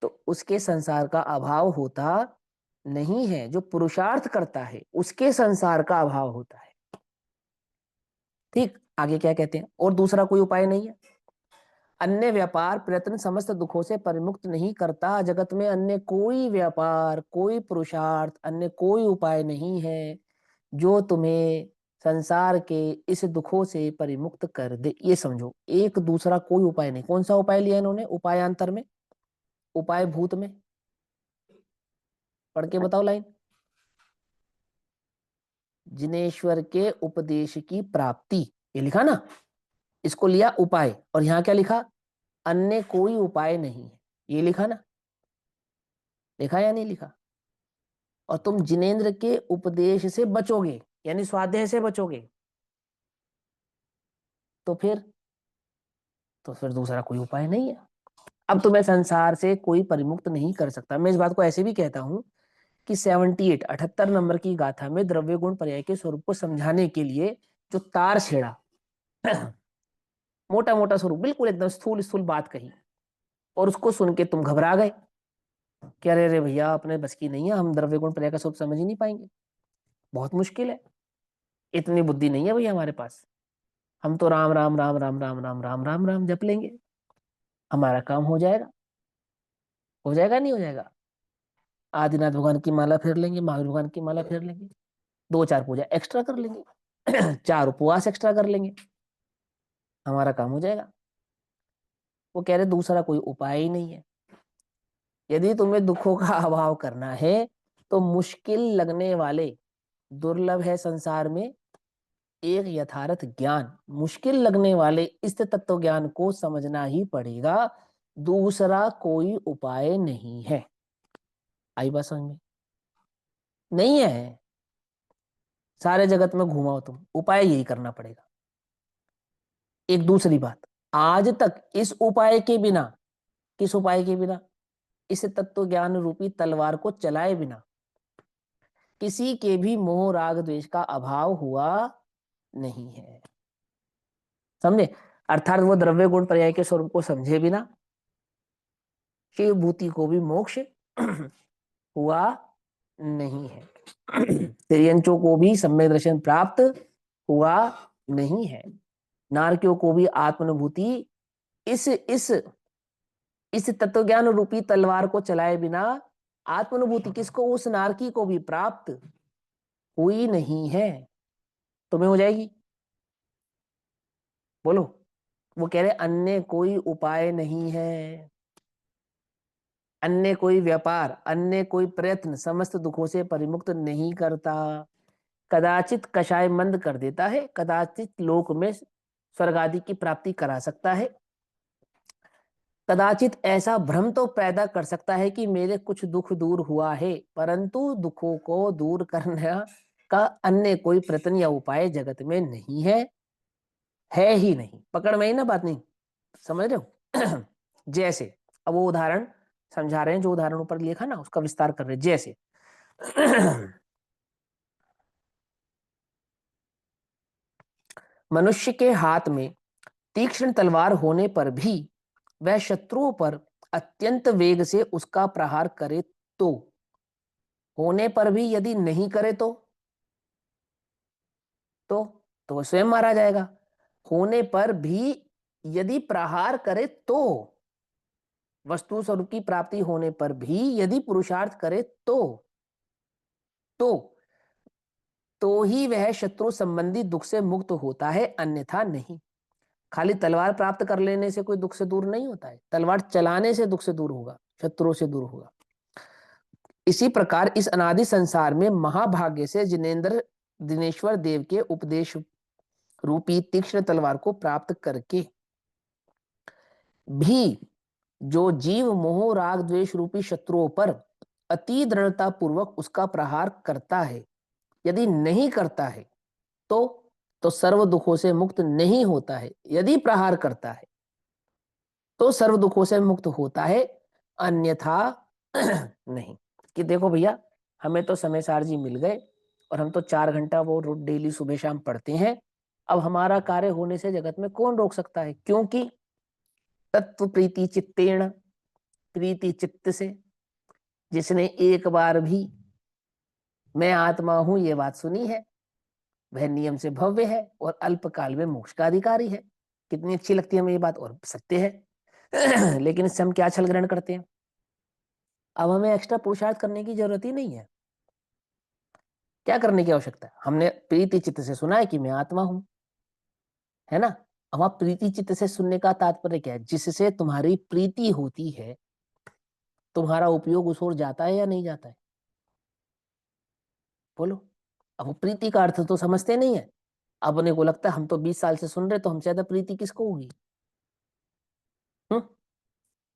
तो उसके संसार का अभाव होता नहीं है। जो पुरुषार्थ करता है उसके संसार का अभाव होता है। ठीक, आगे क्या कहते हैं? और दूसरा कोई उपाय नहीं है। अन्य व्यापार प्रयत्न समस्त दुखों से परिमुक्त नहीं करता। जगत में अन्य कोई व्यापार, कोई पुरुषार्थ, अन्य कोई उपाय नहीं है जो तुम्हें संसार के इस दुखों से परिमुक्त कर दे। ये समझो, एक दूसरा कोई उपाय नहीं। कौन सा उपाय लिया इन्होंने? उपायांतर में, उपाय भूत में। पढ़ के बताओ लाइन। जिनेश्वर के उपदेश की प्राप्ति, ये लिखा ना, इसको लिया उपाय, और यहां क्या लिखा? अन्य कोई उपाय नहीं है, ये लिखा ना। लिखा या नहीं लिखा? और तुम जिनेन्द्र के उपदेश से बचोगे, यानी स्वाध्याय से बचोगे, तो फिर दूसरा कोई उपाय नहीं है। अब तुम्हें संसार से कोई परिमुक्त नहीं कर सकता। मैं इस बात को ऐसे भी कहता हूं कि 78 नंबर की गाथा में द्रव्य गुण पर्याय के स्वरूप को समझाने के लिए जो तार छेड़ा, मोटा मोटा स्वरूप, बिल्कुल एकदम स्थूल स्थूल बात कही, और उसको सुन के तुम घबरा गए कि अरे अरे भैया, अपने बस की नहीं है, हम द्रव्य गुण पर्याय का स्वरूप समझ ही नहीं पाएंगे, बहुत मुश्किल है, इतनी बुद्धि नहीं है भैया हमारे पास, हम तो राम राम राम राम राम राम राम राम राम जप लेंगे, हमारा काम हो जाएगा। हो जाएगा नहीं हो जाएगा? आदिनाथ भगवान की माला फेर लेंगे, महावीर भगवान की माला फेर लेंगे, 2-4 पूजा एक्स्ट्रा कर लेंगे 4 उपवास एक्स्ट्रा कर लेंगे, हमारा काम हो जाएगा। वो कह रहे दूसरा कोई उपाय ही नहीं है। यदि तुम्हें दुखों का अभाव करना है तो मुश्किल लगने वाले, दुर्लभ है संसार में एक यथार्थ ज्ञान, मुश्किल लगने वाले इस तत्व ज्ञान को समझना ही पड़ेगा, दूसरा कोई उपाय नहीं है। आई बात समझ में? नहीं है। सारे जगत में घुमाओ तुम, उपाय यही करना पड़ेगा। एक दूसरी बात, आज तक इस उपाय के बिना, किस उपाय के बिना, इस तत्व ज्ञान रूपी तलवार को चलाए बिना किसी के भी मोह राग द्वेष का अभाव हुआ नहीं है। समझे? अर्थात वो द्रव्य गुण पर्याय के स्वरूप को समझे बिना शिव भूति को भी मोक्ष हुआ नहीं है। तिर्यंचों को भी सम्यक दर्शन प्राप्त हुआ नहीं है। नारकियों को भी आत्मानुभूति इस तत्वज्ञान रूपी तलवार को चलाए बिना आत्मानुभूति किसको, उस नारकी को भी प्राप्त हुई नहीं है। तुम्हें हो जाएगी? बोलो। वो कह रहे अन्य कोई उपाय नहीं है, अन्य कोई व्यापार, अन्य कोई प्रयत्न समस्त दुखों से परिमुक्त नहीं करता। कदाचित कषाय मंद कर देता है, कदाचित लोक में स्वर्ग आदि की प्राप्ति करा सकता है, कदाचित ऐसा भ्रम तो पैदा कर सकता है कि मेरे कुछ दुख दूर हुआ है, परंतु दुखों को दूर करने का अन्य कोई प्रयत्न या उपाय जगत में नहीं है ही नहीं। पकड़ में ही ना बात? नहीं समझ रहे हो? जैसे अब वो उदाहरण समझा रहे हैं, जो उदाहरण ऊपर लिखा ना उसका विस्तार कर रहे हैं। जैसे मनुष्य के हाथ में तीक्ष्ण तलवार होने पर भी वह शत्रुओं पर अत्यंत वेग से उसका प्रहार करे तो, होने पर भी यदि नहीं करे तो तो वह स्वयं मारा जाएगा। होने पर भी यदि प्रहार करे तो, वस्तु स्वरूप की प्राप्ति होने पर भी यदि पुरुषार्थ करे तो तो ही वह शत्रु संबंधी दुख से मुक्त होता है, अन्यथा नहीं। खाली तलवार प्राप्त कर लेने से कोई दुख से दूर नहीं होता है, तलवार चलाने से दुख से दूर होगा, शत्रुओं से दूर होगा। इसी प्रकार इस अनादि संसार में महाभाग्य से जिनेन्द्र दिनेश्वर देव के उपदेश रूपी तीक्ष्ण तलवार को प्राप्त करके भी जो जीव मोह राग द्वेष रूपी शत्रुओं पर अति दृढ़ता पूर्वक उसका प्रहार करता है, यदि नहीं करता है तो सर्व दुखों से मुक्त नहीं होता है, यदि प्रहार करता है तो सर्व दुखों से मुक्त होता है, अन्यथा नहीं। कि देखो भैया, हमें तो समय सार जी मिल गए और हम तो 4 घंटा वो डेली सुबह शाम पढ़ते हैं, अब हमारा कार्य होने से जगत में कौन रोक सकता है? क्योंकि तत्व प्रीति चित्तेण, प्रीति चित्त से जिसने एक बार भी मैं आत्मा हूं ये बात सुनी है, वह नियम से भव्य है और अल्पकाल में मोक्ष का अधिकारी है। कितनी अच्छी लगती है हमें ये बात, और सत्य है। लेकिन इससे हम क्या छल ग्रहण करते हैं? अब हमें एक्स्ट्रा पुरुषार्थ करने की जरूरत ही नहीं है। क्या करने की आवश्यकता है? हमने प्रीति चित्त से सुना है कि मैं आत्मा हूं, है ना? अब आप प्रीति चित्त से सुनने का तात्पर्य क्या है? जिससे तुम्हारी प्रीति होती है, तुम्हारा उपयोग उस ओर जाता है या नहीं जाता है? बोलो। अब वो प्रीति का अर्थ तो समझते नहीं है। अपने को लगता है हम तो 20 साल से सुन रहे, तो हमसे ज्यादा प्रीति किसको होगी?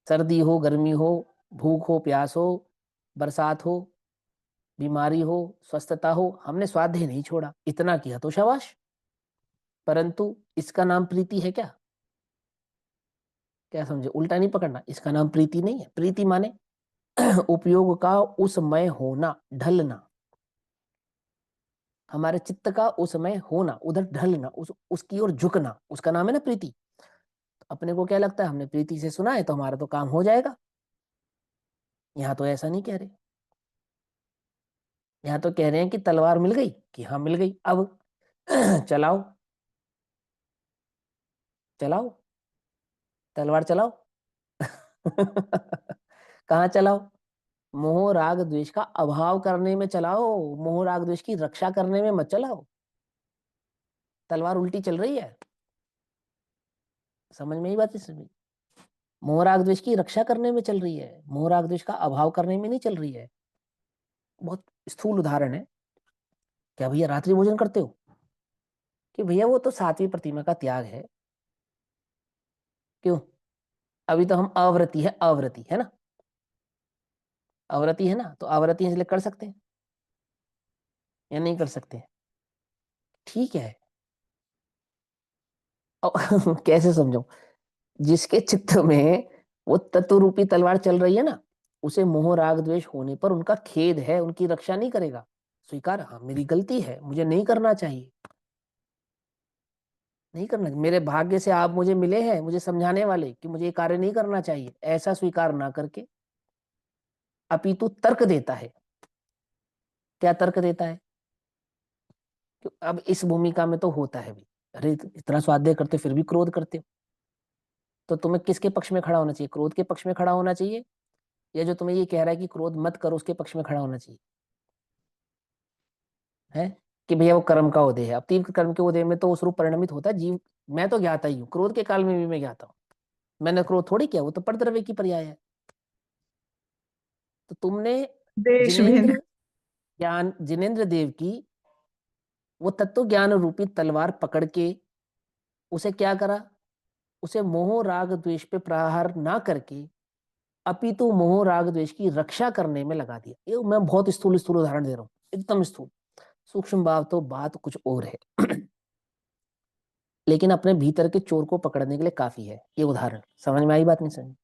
सर्दी हो, गर्मी हो, भूख हो, प्यास हो, बरसात हो, बीमारी हो, स्वस्थता हो, हमने स्वाध्याय नहीं छोड़ा, इतना किया तो शाबाश। परंतु इसका नाम प्रीति है क्या? क्या समझे? उल्टा नहीं पकड़ना, इसका नाम प्रीति नहीं है। प्रीति माने उपयोग का उसमय होना, ढलना, हमारे चित्त का उसमय होना, उधर ढलना, उसकी ओर झुकना, उसका नाम है ना प्रीति। तो अपने को क्या लगता है, हमने प्रीति से सुना है तो हमारा तो काम हो जाएगा। यहां तो ऐसा नहीं कह रहे, यहां तो कह रहे हैं कि तलवार मिल गई, कि हाँ मिल गई, अब चलाओ, चलाओ, तलवार चलाओ। कहाँ चलाओ? मोह राग द्वेष का अभाव करने में चलाओ, मोह राग द्वेष की रक्षा करने में मत चलाओ। तलवार उल्टी चल रही है, समझ में ही बात है। मोह राग द्वेष की रक्षा करने में चल रही है, मोह राग द्वेष का अभाव करने में नहीं चल रही है। बहुत स्थूल उदाहरण है। क्या भैया रात्रि भोजन करते हो? कि भैया वो तो सातवीं प्रतिमा का त्याग है। क्यों? अभी तो हम अव्रति है ना, अव्रति है ना, तो अव्रति है इसलिए कर सकते हैं या नहीं कर सकते? ठीक है। कैसे समझो? जिसके चित्त में वो तत्व रूपी तलवार चल रही है ना, उसे मोह राग द्वेष होने पर उनका खेद है, उनकी रक्षा नहीं करेगा। स्वीकार, हाँ मेरी गलती है, मुझे नहीं करना चाहिए, नहीं करना, मेरे भाग्य से आप मुझे मिले हैं मुझे समझाने वाले कि मुझे ये कार्य नहीं करना चाहिए, ऐसा स्वीकार ना करके अपितु तर्क देता है। क्या तर्क देता है? कि अब इस भूमिका में तो होता है भी, अरे इतना स्वाध्याय करते फिर भी क्रोध करते हो, तो तुम्हें किसके पक्ष में खड़ा होना चाहिए? क्रोध के पक्ष में खड़ा होना चाहिए, या जो तुम्हें ये कह रहा है कि क्रोध मत करो उसके पक्ष में खड़ा होना चाहिए? है कि भैया वो कर्म का उदय है, अब तीव्र कर्म के उदय में तो उस रूप परिणमित होता है जीव। मैं तो ज्ञाता ही हूँ, क्रोध के काल में भी मैं ज्ञाता हूँ, मैंने क्रोध थोड़ी किया, वो तो परद्रव्य की पर्याय है। तो तुमने देश भिन्न। जिनेन्द्र देव की वो तत्व ज्ञान रूपी तलवार पकड़ के उसे क्या करा? उसे मोह राग द्वेष पे प्रहार ना करके अपितु मोह राग द्वेष की रक्षा करने में लगा दिया। ये मैं बहुत स्थूल स्थूल उदाहरण दे रहा हूँ, एकदम स्थूल। सूक्ष्म भाव तो बात कुछ और है। लेकिन अपने भीतर के चोर को पकड़ने के लिए काफी है ये उदाहरण। समझ में आई बात? नहीं समझ?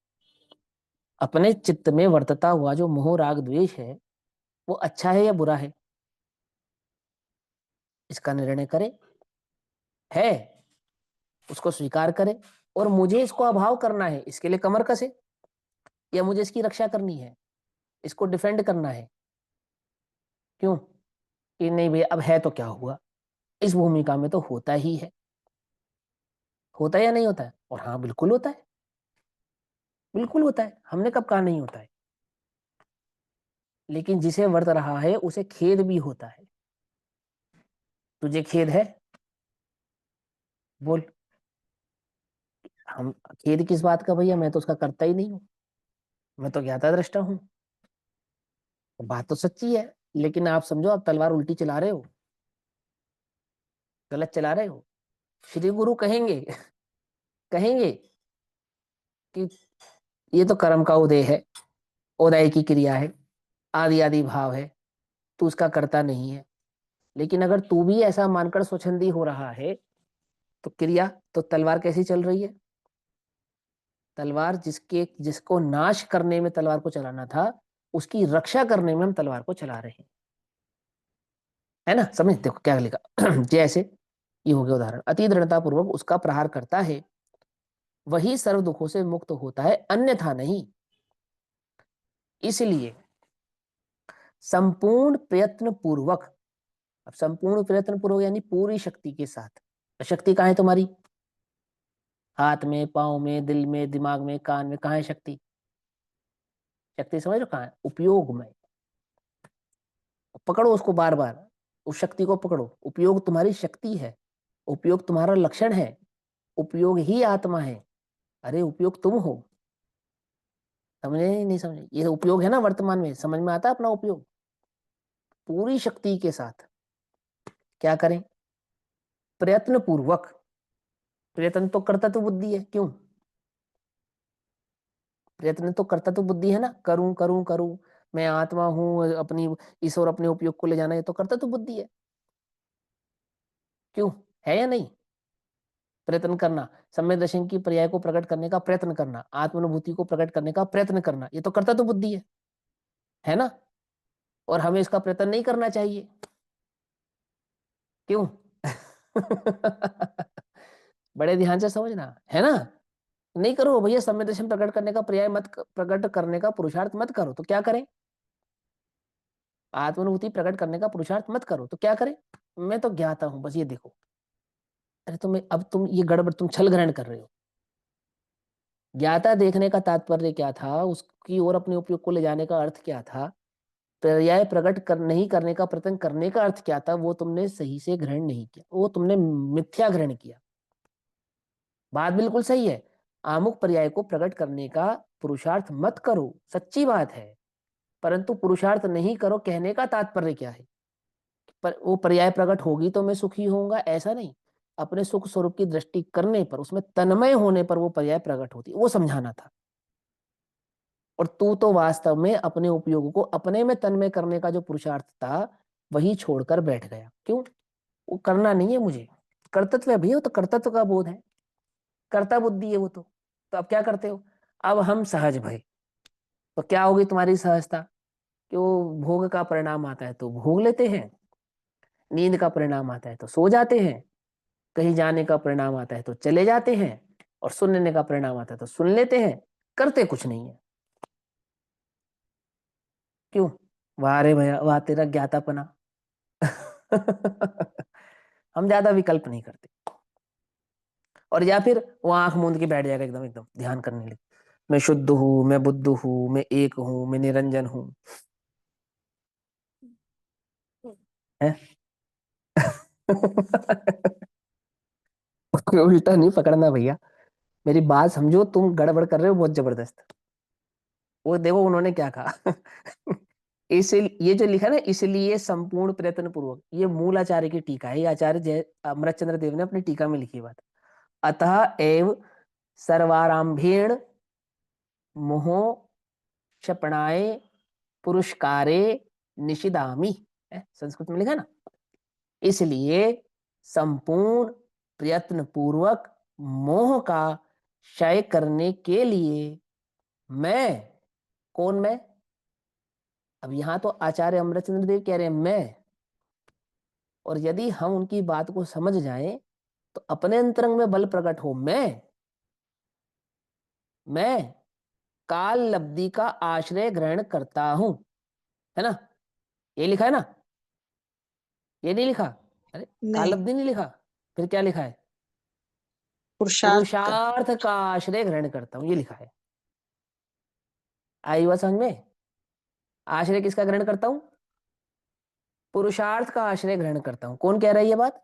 अपने चित्त में वर्तता हुआ जो मोह राग द्वेष है वो अच्छा है या बुरा है, इसका निर्णय करे, है, उसको स्वीकार करे, और मुझे इसको अभाव करना है, इसके लिए कमर कसे, या मुझे इसकी रक्षा करनी है, इसको डिफेंड करना है। क्यों? कि नहीं भैया अब है तो क्या हुआ, इस भूमिका में तो होता ही है। होता है या नहीं होता है? और हाँ बिल्कुल होता है, बिल्कुल होता है, हमने कब कहा नहीं होता है। लेकिन जिसे वर्त रहा है उसे खेद भी होता है। तुझे खेद है? बोल। हम खेद किस बात का भैया? मैं तो उसका करता ही नहीं हूं, मैं तो ज्ञाता दृष्टा हूं। बात तो सच्ची है, लेकिन आप समझो आप तलवार उल्टी चला रहे हो, गलत चला रहे हो। श्री गुरु कहेंगे कहेंगे कि ये तो कर्म का उदय है, उदय की क्रिया है, आदि आदि भाव है, तू उसका करता नहीं है। लेकिन अगर तू भी ऐसा मानकर स्वच्छंदी हो रहा है तो क्रिया, तो तलवार कैसी चल रही है? तलवार जिसको नाश करने में तलवार को चलाना था, उसकी रक्षा करने में हम तलवार को चला रहे हैं। है ना? समझ? देखो क्या लिखा। जैसे ये हो गया उदाहरण, अति दृढ़ता पूर्वक उसका प्रहार करता है, वही सर्व दुखों से मुक्त होता है, अन्यथा नहीं। इसलिए संपूर्ण प्रयत्न पूर्वक, अब संपूर्ण प्रयत्न पूर्वक यानी पूरी शक्ति के साथ। शक्ति कहाँ है तुम्हारी? हाथ में, पाँव में, दिल में, दिमाग में, कान में, कहाँ है शक्ति? शक्ति समझ लो कहाँ है? उपयोग में। पकड़ो उसको बार बार, उस शक्ति को पकड़ो। उपयोग तुम्हारी शक्ति है, उपयोग तुम्हारा लक्षण है, उपयोग ही आत्मा है। अरे उपयोग तुम हो। समझे नहीं समझे? ये उपयोग है ना वर्तमान में, समझ में आता है अपना उपयोग? पूरी शक्ति के साथ क्या करें? प्रयत्न पूर्वक। प्रयत्न तो करता तो बुद्धि है, क्यों? प्रयत्न तो करता तो बुद्धि है ना, करूं करूं करूं, मैं आत्मा हूं, अपनी इस और अपने उपयोग को ले जाना, ये तो करता तो बुद्धि है। क्यों? है या नहीं? प्रयत्न करना, सम्यक दर्शन की पर्याय को प्रकट करने का प्रयत्न करना, आत्मानुभूति को प्रकट करने का प्रयत्न करना, ये तो करता तो बुद्धि है ना? और हमें इसका प्रयत्न नहीं करना चाहिए। क्यों? बड़े ध्यान से समझना, है ना? नहीं करो भैया, सम्यक दर्शन प्रकट करने का पर्याय मत, प्रकट करने का पुरुषार्थ मत करो, तो क्या करें? आत्मानुभूति प्रकट करने का पुरुषार्थ मत करो, तो क्या करें? मैं तो ज्ञाता हूं, बस ये देखो। अरे तुम ये गड़बड़, तुम छल ग्रहण कर रहे हो। ज्ञाता देखने का तात्पर्य क्या था, उसकी ओर अपने उपयोग को ले जाने का अर्थ क्या था, पर्याय नहीं करने का प्रयत्न करने का अर्थ क्या था, वो तुमने सही से ग्रहण नहीं किया, वो तुमने मिथ्या ग्रहण किया। बात बिल्कुल सही है, आमुख पर्याय को प्रकट करने का पुरुषार्थ मत करो, सच्ची बात है, परंतु पुरुषार्थ नहीं करो कहने का तात्पर्य क्या है? पर वो पर्याय प्रकट होगी तो मैं सुखी होऊंगा, ऐसा नहीं। अपने सुख स्वरूप की दृष्टि करने पर, उसमें तन्मय होने पर वो पर्याय प्रकट होती, वो समझाना था। और तू तो वास्तव में अपने उपयोग को अपने में तन्मय करने का जो पुरुषार्थ था वही छोड़कर बैठ गया। क्यों? वो करना नहीं है मुझे, कर्तव्य है भैया, वो तो कर्तव्य का बोध है, कर्ता बुद्धि है वो तो अब क्या करते हो? अब हम सहज भय, तो क्या होगी तुम्हारी सहजता? कि वो भोग का परिणाम आता है तो भोग लेते हैं, नींद का परिणाम आता है तो सो जाते हैं, कहीं जाने का परिणाम आता है तो चले जाते हैं, और सुनने का परिणाम आता है तो सुन लेते हैं, करते कुछ नहीं है। क्यों? वाह रे भैया, वाह तेरा ज्ञातापना। हम ज्यादा विकल्प नहीं करते। और या फिर वो आंख मूंद के बैठ जाएगा एकदम एकदम ध्यान करने लगे, मैं शुद्ध हूं, मैं बुद्ध हूं, मैं एक हूं, मैं निरंजन हूं। है? उल्टा नहीं पकड़ना भैया, मेरी बात समझो, तुम गड़बड़ कर रहे हो बहुत जबरदस्त। वो देखो उन्होंने क्या कहा। इसे ये जो लिखा ना, इसलिए संपूर्ण प्रयत्न पूर्वक, ये मूल आचार्य की टीका है, ये आचार्य जय अमृतचंद्र देव ने अपनी टीका में लिखी बात। अतः एव सर्वारंभेण मोहो क्षपणाय पुरुषकारे निषिदामि, संस्कृत में लिखा ना। इसलिए संपूर्ण प्रयत्न पूर्वक मोह का क्षय करने के लिए मैं, कौन मैं? अब यहां तो आचार्य अमृतचंद्र देव कह रहे हैं मैं, और यदि हम उनकी बात को समझ जाएं तो अपने अंतरंग में बल प्रकट हो, मैं काल लब्धि का आश्रय ग्रहण करता हूं, है ना? ये लिखा है ना? ये नहीं लिखा? अरे काल नहीं, लब्धि नहीं लिखा, फिर क्या लिखा है? पुरुषार्थ का। पुरुषार्थ का आश्रय ग्रहण करता हूं, ये लिखा है। आई बात समझ में? आश्रय किसका ग्रहण करता हूं? पुरुषार्थ का आश्रय ग्रहण करता हूं। कौन कह रहा है ये बात?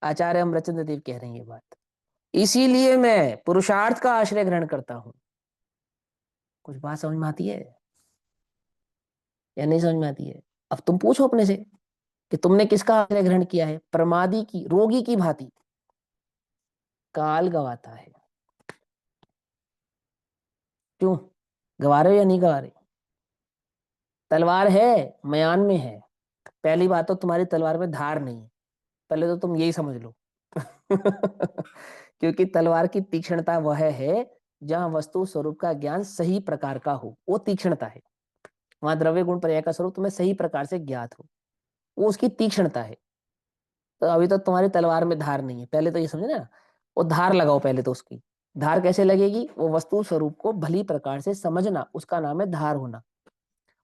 आचार्य अमृतचंद्र देव कह रहे हैं ये बात। इसीलिए मैं पुरुषार्थ का आश्रय ग्रहण करता हूं। कुछ बात समझ में आती है या नहीं समझ में आती है? अब तुम पूछो अपने से कि तुमने किसका आश्रय ग्रहण किया है? प्रमादी की, रोगी की भांति काल गवाता है। क्यों गवा रहे हो या नहीं गवा रहे? तलवार है, मयान में है। पहली बात तो तुम्हारी तलवार में धार नहीं है, पहले तो तुम यही समझ लो। क्योंकि तलवार की तीक्ष्णता वह है जहां वस्तु स्वरूप का ज्ञान सही प्रकार का हो, वो तीक्ष्णता है। वहां द्रव्य गुण पर्याय का स्वरूप तुम्हें सही प्रकार से ज्ञात हो, वो उसकी तीक्ष्णता है। तो अभी तो तुम्हारी तलवार में धार नहीं है, पहले तो ये समझे ना। वो धार लगाओ पहले तो, उसकी धार कैसे लगेगी? वो वस्तु स्वरूप को भली प्रकार से समझना, उसका नाम है धार होना,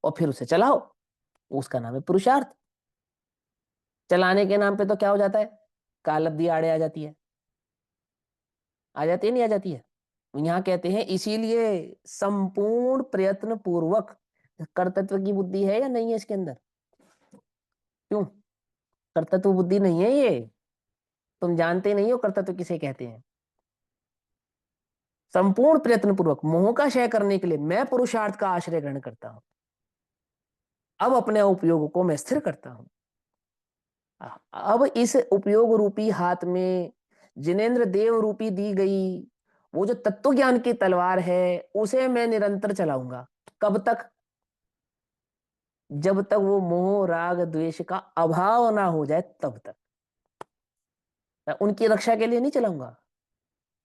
और फिर उसे चलाओ, उसका नाम है पुरुषार्थ। चलाने के नाम पे तो क्या हो जाता है? कालब्धि आड़े आ जाती है, आ जाती है नहीं आ जाती है? यहाँ कहते हैं इसीलिए संपूर्ण प्रयत्न पूर्वक, कर्तृत्व की बुद्धि है या नहीं है इसके अंदर? क्यों? कर्तृत्व बुद्धि नहीं है ये, तुम जानते नहीं हो कर्तृत्व किसे कहते हैं। संपूर्ण प्रयत्न पूर्वक मोह का क्षय करने के लिए मैं पुरुषार्थ का आश्रय ग्रहण करता हूं, अब अपने उपयोग को मैं स्थिर करता हूं। अब इस उपयोग रूपी हाथ में जिनेन्द्र देव रूपी दी गई वो जो तत्व ज्ञान की तलवार है, उसे मैं निरंतर चलाऊंगा। कब तक? जब तक वो मोह राग द्वेष का अभाव ना हो जाए तब तक। मैं उनकी रक्षा के लिए नहीं चलाऊंगा,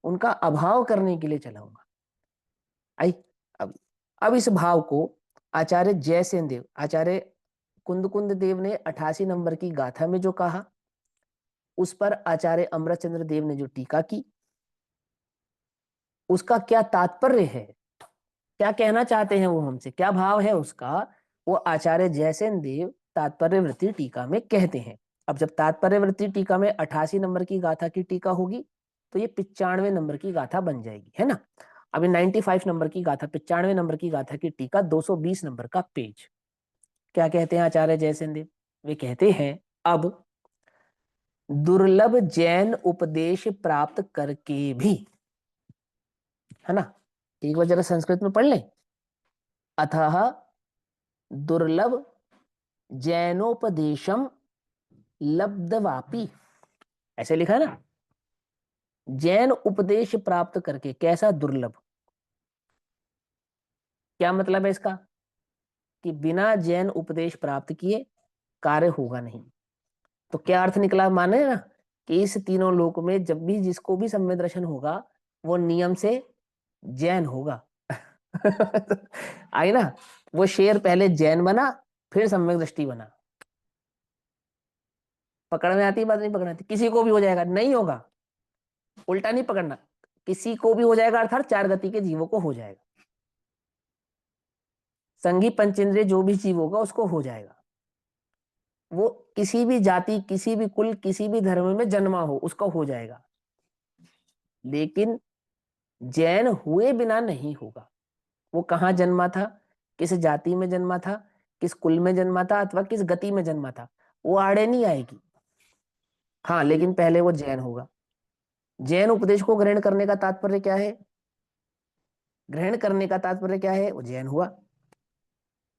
उनका अभाव करने के लिए चलाऊंगा। आई अब अब इस भाव को आचार्य जयसेन देव, आचार्य कुंद देव ने 88 नंबर की गाथा में जो कहा, उस पर आचार्य अमृतचंद्र देव ने जो टीका की, उसका क्या तात्पर्य है, क्या कहना चाहते हैं वो हमसे, क्या भाव है उसका, वो आचार्य जयसेन देव तात्पर्य वृत्ति टीका में कहते हैं। अब जब तात्पर्य वृत्ति टीका में 88 नंबर की गाथा की टीका होगी तो ये 95 नंबर की गाथा बन जाएगी, है ना? अभी 95 नंबर की गाथा, 95 नंबर की गाथा की टीका, 220 नंबर का पेज। क्या कहते हैं आचार्य जयसेन देव? वे कहते हैं, अब दुर्लभ जैन उपदेश प्राप्त करके भी, है ना। एक बार जरा संस्कृत में पढ़ लें। अथः दुर्लभ जैनोपदेशम लब्धवापि, ऐसे लिखा है ना। जैन उपदेश प्राप्त करके कैसा दुर्लभ, क्या मतलब है इसका, कि बिना जैन उपदेश प्राप्त किए कार्य होगा नहीं। तो क्या अर्थ निकला, माने ना, कि इस तीनों लोक में जब भी जिसको भी सम्यक दर्शन होगा वो नियम से जैन होगा। आई ना। वो शेर पहले जैन बना, फिर सम्यक दृष्टि बना। पकड़ में आती है बात, नहीं पकड़ में आती, किसी को भी हो जाएगा, नहीं होगा, उल्टा नहीं पकड़ना, किसी को भी हो जाएगा अर्थात चार गति के जीवों को हो जाएगा। संगी पंचेंद्रिय जो भी जीव होगा उसको हो जाएगा। वो किसी भी जाति, किसी भी कुल, किसी भी धर्म में जन्मा हो उसका हो जाएगा, लेकिन जैन हुए बिना नहीं होगा। वो कहाँ जन्मा था, किस जाति में जन्मा था, किस कुल में जन्मा था, अथवा किस गति में जन्मा था, वो आड़े नहीं आएगी। हाँ, लेकिन पहले वो जैन होगा। जैन उपदेश को ग्रहण करने का तात्पर्य क्या है, ग्रहण करने का तात्पर्य क्या है, वो जैन हुआ।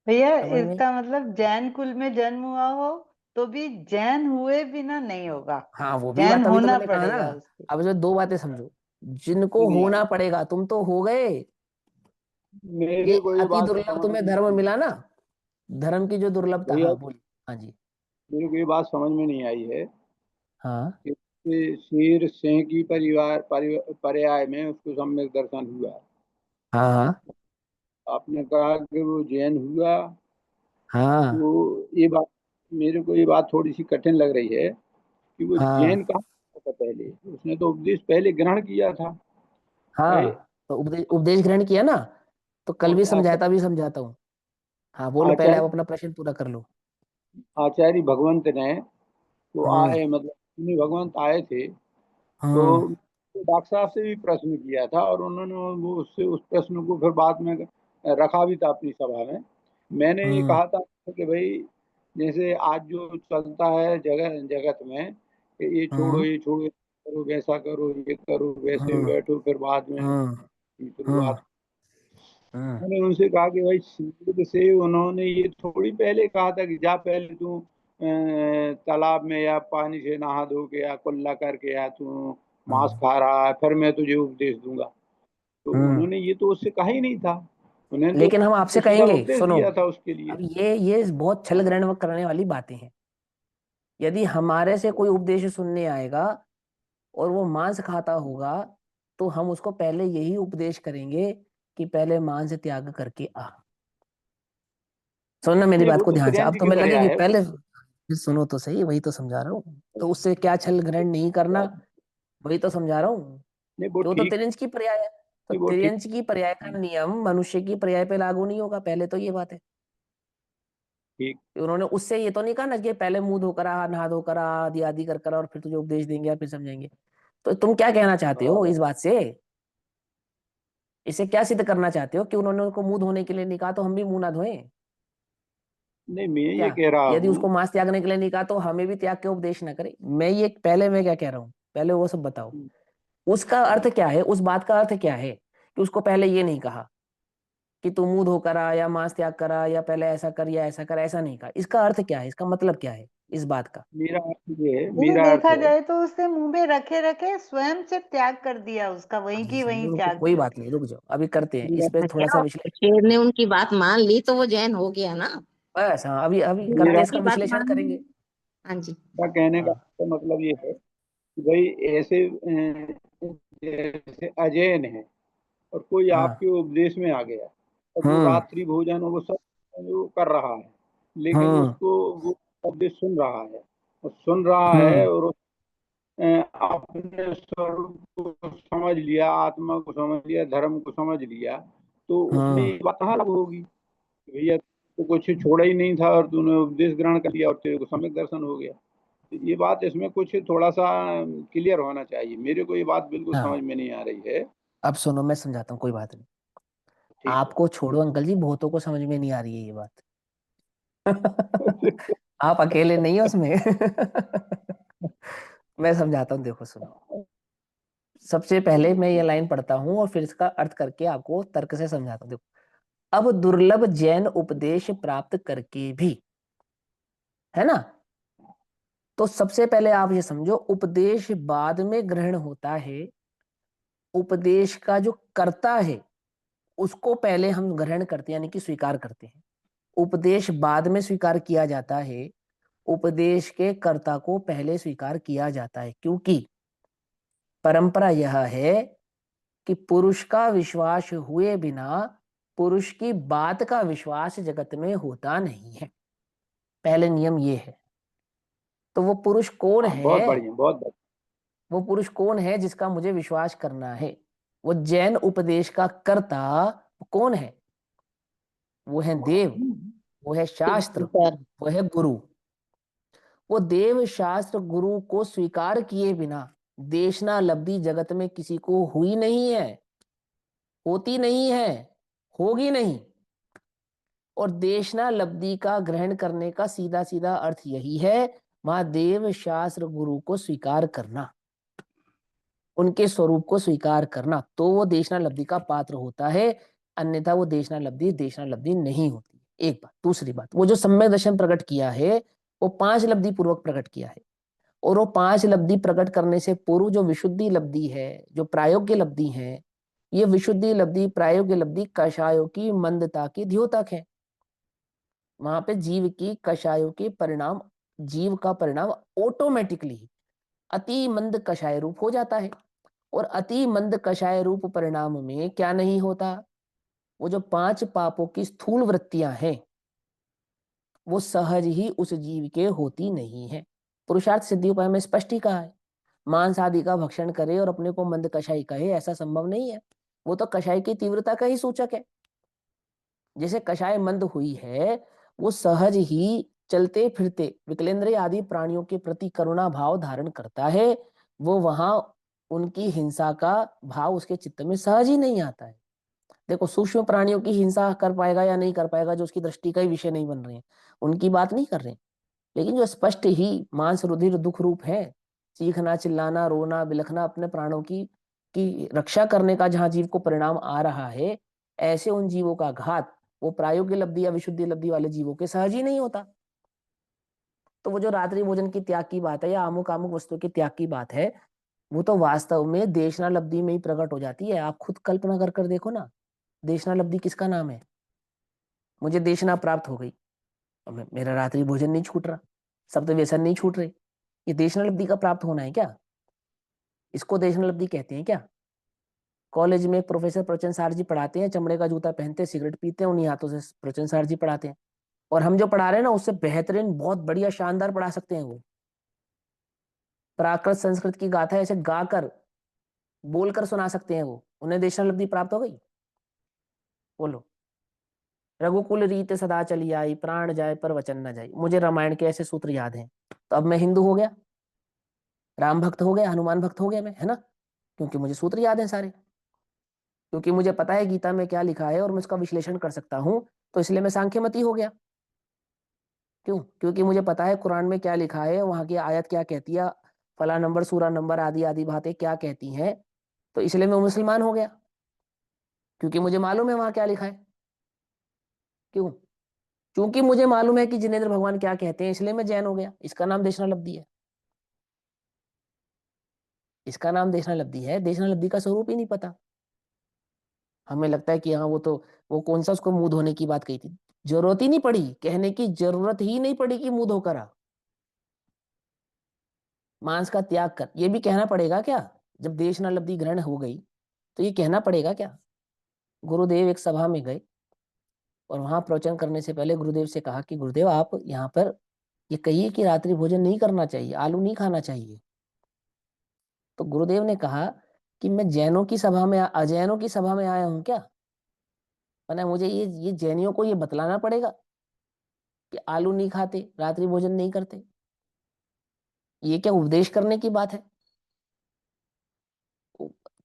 भैया समझ में। इसका मतलब जैन कुल में जन्म हुआ हो तो भी जैन हुए बिना नहीं होगा, हाँ वो भी जैन बात, अभी तो होना मैंने कहा पड़ेगा ना। उसके। अब जो दो बातें समझो, जिनको नहीं होना आई, पड़ेगा तुम तो हो गए। ये मेरे को ये अति बात दुर्लभ समझ तुम्हें में धर्म नहीं। मिला ना, धर्म की जो दुर्लभता, भैया हाँ बोलिए। हाँ जी। मेरे को ये बात समझ में नहीं आई है हाँ कि शेर सिंह की पर्याय में उसको सम्यक दर्शन हुआ। हाँ हाँ आपने कहा कि वो जैन हुआ, हाँ तो ये बात, मेरे को ये बात थोड़ी सी कठिन लग रही है कि वो हाँ जैन कहाँ था पहले, उसने तो उपदेश पहले ग्रहण किया था। है, हाँ। तो उपदेश उपदेश ग्रहण किया ना, तो कल भी और समझाता, भी समझाता हूँ। हाँ बोलो, पहले आप आचार्य अपना प्रश्न पूरा कर लो। आचार्य भगवंत ने तो हम्म आए, मतलब उन्हीं भगवंत आए थे, तो हम्म डॉक्टर साहब से भी प्रश्न किया था और उन्होंने वो उससे उस प्रश्न को फिर बाद में रखा भी था अपनी सभा में। मैंने ये हम्म कहा था कि भाई, जैसे आज जो चलता है जगत में कि ये छोड़ो, हम्म ये छोड़ो, ये करो, वैसा करो, ये करो, वैसे हम्म बैठो, फिर बाद में हम्म हम्म शुरुआत। हम्म मैंने उनसे कहा कि भाई, शुरू से उन्होंने ये थोड़ी पहले कहा था कि जा पहले तू तालाब में या पानी से नहा धो के या कुल्ला करके या तू मांस हम्म खा रहा है, फिर मैं तुझे उपदेश दूंगा। तो हम्म। उन्होंने ये तो उससे कहा ही नहीं था। उन्होंने तो लेकिन हम आपसे उसी का कहेंगे, उपदेश सुनो, दिया था उसके लिए। अब ये बहुत छल ग्रहण करने वाली बातें हैं। यदि हमारे से कोई उपदेश सुनने आएगा और वो मांस खाता होगा, तो हम उसको पहले यही उपदेश करेंगे कि पहले मांस त्याग करके आ। सुनना मेरी नहीं, बात वो को तो ध्यान से, अब त्रियंज की तुम्हें लगे पर्याय कि है वो। पहले, फिर सुनो तो सही, वही तो समझा रहा हूँ। तो उससे क्या छल ग्रहण नहीं करना, वही तो समझा रहा हूँ। नहीं वो कि वो तो ठीक, तिरंज की पर्याय है। तो नहीं वो ठीक। तिरंज की पर्याय का नियम मनुष्य की पर्याय पे लागू नहीं होगा, पहले तो ये बात है। ठीक। कि उन्होंने उससे ये तो नहीं कहा ना कि पहले मुंह धोकर आ, नहा धोकर आ, आदि आदि कर और फिर तुझे उपदेश देंगे या फिर समझाएंगे। तो तुम क्या कहना चाहते हो हाँ, इस बात से, इसे क्या सिद्ध करना चाहते हो कि उन्होंने उनको मुंह धोने के लिए नहीं कहा तो हम भी मुंह ना धोएं, नहीं मैं क्या। ये कह रहा यदि हूँ। उसको मांस त्यागने के लिए नहीं कहा तो हमें भी त्याग के उपदेश ना करे। मैं ये पहले, मैं क्या कह रहा हूँ, पहले वो सब बताओ। उसका अर्थ क्या है, उस बात का अर्थ क्या है कि उसको पहले ये नहीं कहा कि तू मुंह धोकर आ या मांस त्याग करा या पहले ऐसा कर या ऐसा कर, ऐसा नहीं कहा। इसका अर्थ क्या है, इसका मतलब क्या है इस बात का। मेरा अर्थ ये है, यदि मेरा अर्थ देखा है। जाए तो उसने मुंह में रखे रखे स्वयं से त्याग कर दिया, उसका वहीं अभी की वहीं रुको, त्याग कोई कर बात नहीं, दिया। रुक जाओ, अभी करते हैं इस पे अच्छा, थोड़ा क्या सा हो गया? विश्लेषण। शेर ने उनकी बात मान ली तो वो जैन हो गया ना। बस हाँ, अभी अभी करते मेरा हैं, इसका उनकी बात विश्लेषण मान ली। करेंगे। हाँ जी। का कहने का हाँ तो मतलब ये है कि भाई, ऐसे जैसे अजैन है और कोई हाँ आपके उपदेश में आ गया और वो हम्म रात्रि भोजन और वो सब वो कर रहा है, लेकिन हम्म उसको वो उपदेश सुन रहा है, और सुन रहा है हम्म और अपने स्वरूप को समझ लिया, आत्मा को समझ लिया, धर्म को समझ लिया, तो उसमें हम्म। ये बात कहाँ लागू होगी कि भैया तो कुछ छोड़ा ही नहीं था और तूने उपदेश ग्रहण कर लिया और तेरे को सम्यक दर्शन हो गया। तो ये बात, इसमें कुछ थोड़ा सा क्लियर होना चाहिए। मेरे को ये बात बिल्कुल समझ हाँ में नहीं आ रही है। अब सुनो, मैं समझाता हूँ, कोई बात नहीं। ठीक आपको छोड़ो अंकल जी, बहुतों को समझ में नहीं आ रही है ये बात। है। आप अकेले नहीं हो उसमें। मैं समझाता हूँ, देखो सुनो। सबसे पहले मैं ये लाइन पढ़ता हूं और फिर इसका अर्थ करके आपको तर्क से समझाता हूं। देखो, अब दुर्लभ जैन उपदेश प्राप्त करके भी, है ना, तो सबसे पहले आप ये समझो, उपदेश बाद में ग्रहण होता है, उपदेश का जो कर्ता है उसको पहले हम ग्रहण करते हैं, यानी कि स्वीकार करते हैं। उपदेश बाद में स्वीकार किया जाता है, उपदेश के कर्ता को पहले स्वीकार किया जाता है, क्योंकि परंपरा यह है कि पुरुष का विश्वास हुए बिना पुरुष की बात का विश्वास जगत में होता नहीं है। पहले नियम ये है। तो वो पुरुष कौन हाँ, बहुत है? बढ़िया, बहुत बढ़िया। वो पुरुष कौन है जिसका मुझे विश्वास करना है? वो जैन उपदेश का कर्ता कौन है? वो है देव, वो है शास्त्र, ऊपर। वो है गुरु। वो देव शास्त्र गुरु को स्वीकार किए बिना देशना लब्धि जगत में किसी को हुई नहीं है, होती नहीं है, होगी नहीं। और देशना लब्धि का ग्रहण करने का सीधा सीधा अर्थ यही है, महादेव शास्त्र गुरु को स्वीकार करना, उनके स्वरूप को स्वीकार करना, तो वो देशना लब्धि का पात्र होता है। अन्यथा वो देशना लब्धि नहीं होती। एक बात। दूसरी बात, वो जो सम्यक दर्शन प्रकट किया है वो 5 लब्धि पूर्वक प्रकट किया है, और वो 5 लब्धि प्रकट करने से पूर्व जो विशुद्धि लब्धि है, जो प्रायोग्य लब्धि है, ये विशुद्धि लब्धि प्रायोग्य लब्धि कषायों की मंदता की द्योतक है। वहां पे जीव की कषायों के परिणाम, जीव का परिणाम ऑटोमेटिकली अति मंद कषाय रूप हो जाता है। और अति मंद कषाय रूप परिणाम में क्या नहीं होता? वो जो 5 पापों की स्थूल वृत्तियां हैं वो सहज ही उस जीव के होती नहीं है। पुरुषार्थ सिद्धि उपाय में स्पष्ट ही कहा है, मांस आदि का भक्षण करे और अपने को मंद कषाय कहे, ऐसा संभव नहीं है। वो तो कषाय की तीव्रता का ही सूचक है। जैसे कषाय मंद हुई है, वो सहज ही चलते फिरते विकलेंद्रिय आदि प्राणियों के प्रति करुणा भाव धारण करता है। वो वहां उनकी हिंसा का भाव उसके चित्त में सहज ही नहीं आता है। देखो, सूक्ष्म प्राणियों की हिंसा कर पाएगा या नहीं कर पाएगा, जो उसकी दृष्टि का ही विषय नहीं बन रहे हैं, उनकी बात नहीं कर रहे हैं। लेकिन जो स्पष्ट ही मांस रुधिर दुख रूप है, चीखना चिल्लाना रोना बिलखना अपने प्राणों की रक्षा करने का जहां जीव को परिणाम आ रहा है, ऐसे उन जीवों का घात वो प्रायोगिक लब्धि या विशुद्धि लब्धि वाले जीवों के सहज ही नहीं होता। तो वो जो रात्रि भोजन की त्याग की बात है या अमुक अमुक वस्तु के त्याग की बात है, वो तो वास्तव में देशना लब्धि में ही प्रकट हो जाती है। आप खुद कल्पना कर कर देखो ना, देशना लब्धि किसका नाम है? मुझे देशना प्राप्त हो गई और मेरा रात्रि भोजन नहीं छूट रहा, शब्द व्यसन नहीं छूट रहे, ये देशना लब्धि का प्राप्त होना है क्या? इसको देशना लब्धि कहते हैं क्या? कॉलेज में प्रोफेसर प्रवचन सार जी पढ़ाते हैं, चमड़े का जूता पहनते हैं, सिगरेट पीते हैं, उन्हीं हाथों से प्रवचन सार जी पढ़ाते हैं। और हम जो पढ़ा रहे हैं ना, उससे बेहतरीन बहुत बढ़िया शानदार पढ़ा सकते हैं। वो प्राकृत संस्कृत की गाथा ऐसे गाकर बोलकर सुना सकते हैं। वो उन्हें देशना लब्धि प्राप्त हो गई? बोलो। रघुकुल रीत सदा चली आई, प्राण जाए पर वचन न जाए। मुझे रामायण के ऐसे सूत्र याद हैं, तो अब मैं हिंदू हो गया, राम भक्त हो गया, हनुमान भक्त हो गया मैं, है ना? क्योंकि मुझे सूत्र याद हैं सारे, क्योंकि मुझे पता है गीता में क्या लिखा है और मैं उसका विश्लेषण कर सकता हूं, तो इसलिए मैं सांख्यमती हो गया। क्यों? क्योंकि मुझे पता है कुरान में क्या लिखा है, वहां की आयत क्या कहती है, फला नंबर सूरा नंबर आदि आदि बातें क्या कहती हैं, तो इसलिए मैं मुसलमान हो गया, क्योंकि मुझे मालूम है वहां क्या लिखा है। क्यों? क्योंकि मुझे मालूम है कि जिनेंद्र भगवान क्या कहते हैं, इसलिए मैं जैन हो गया। इसका नाम देशना लब्धि है, इसका नाम देशना लब्धि है। देशना लब्धि का स्वरूप ही नहीं पता। हमें लगता है कि हाँ वो तो, वो कौन सा उसको मुंह धोने की बात कही थी, जरूरत ही नहीं पड़ी, कहने की जरूरत ही नहीं पड़ी कि मुंह धोकर आ, मांस का त्याग कर। ये भी कहना पड़ेगा क्या? जब देशना लब्धि ग्रहण हो गई तो ये कहना पड़ेगा क्या? गुरुदेव एक सभा में गए और वहां प्रवचन करने से पहले गुरुदेव से कहा कि गुरुदेव आप यहाँ पर ये कहिए कि रात्रि भोजन नहीं करना चाहिए, आलू नहीं खाना चाहिए। तो गुरुदेव ने कहा कि मैं जैनों की सभा में, अजैनों की सभा में आया हूं क्या? मैंने मुझे ये जैनियों को ये बतलाना पड़ेगा कि आलू नहीं खाते, रात्रि भोजन नहीं करते? ये क्या उपदेश करने की बात है?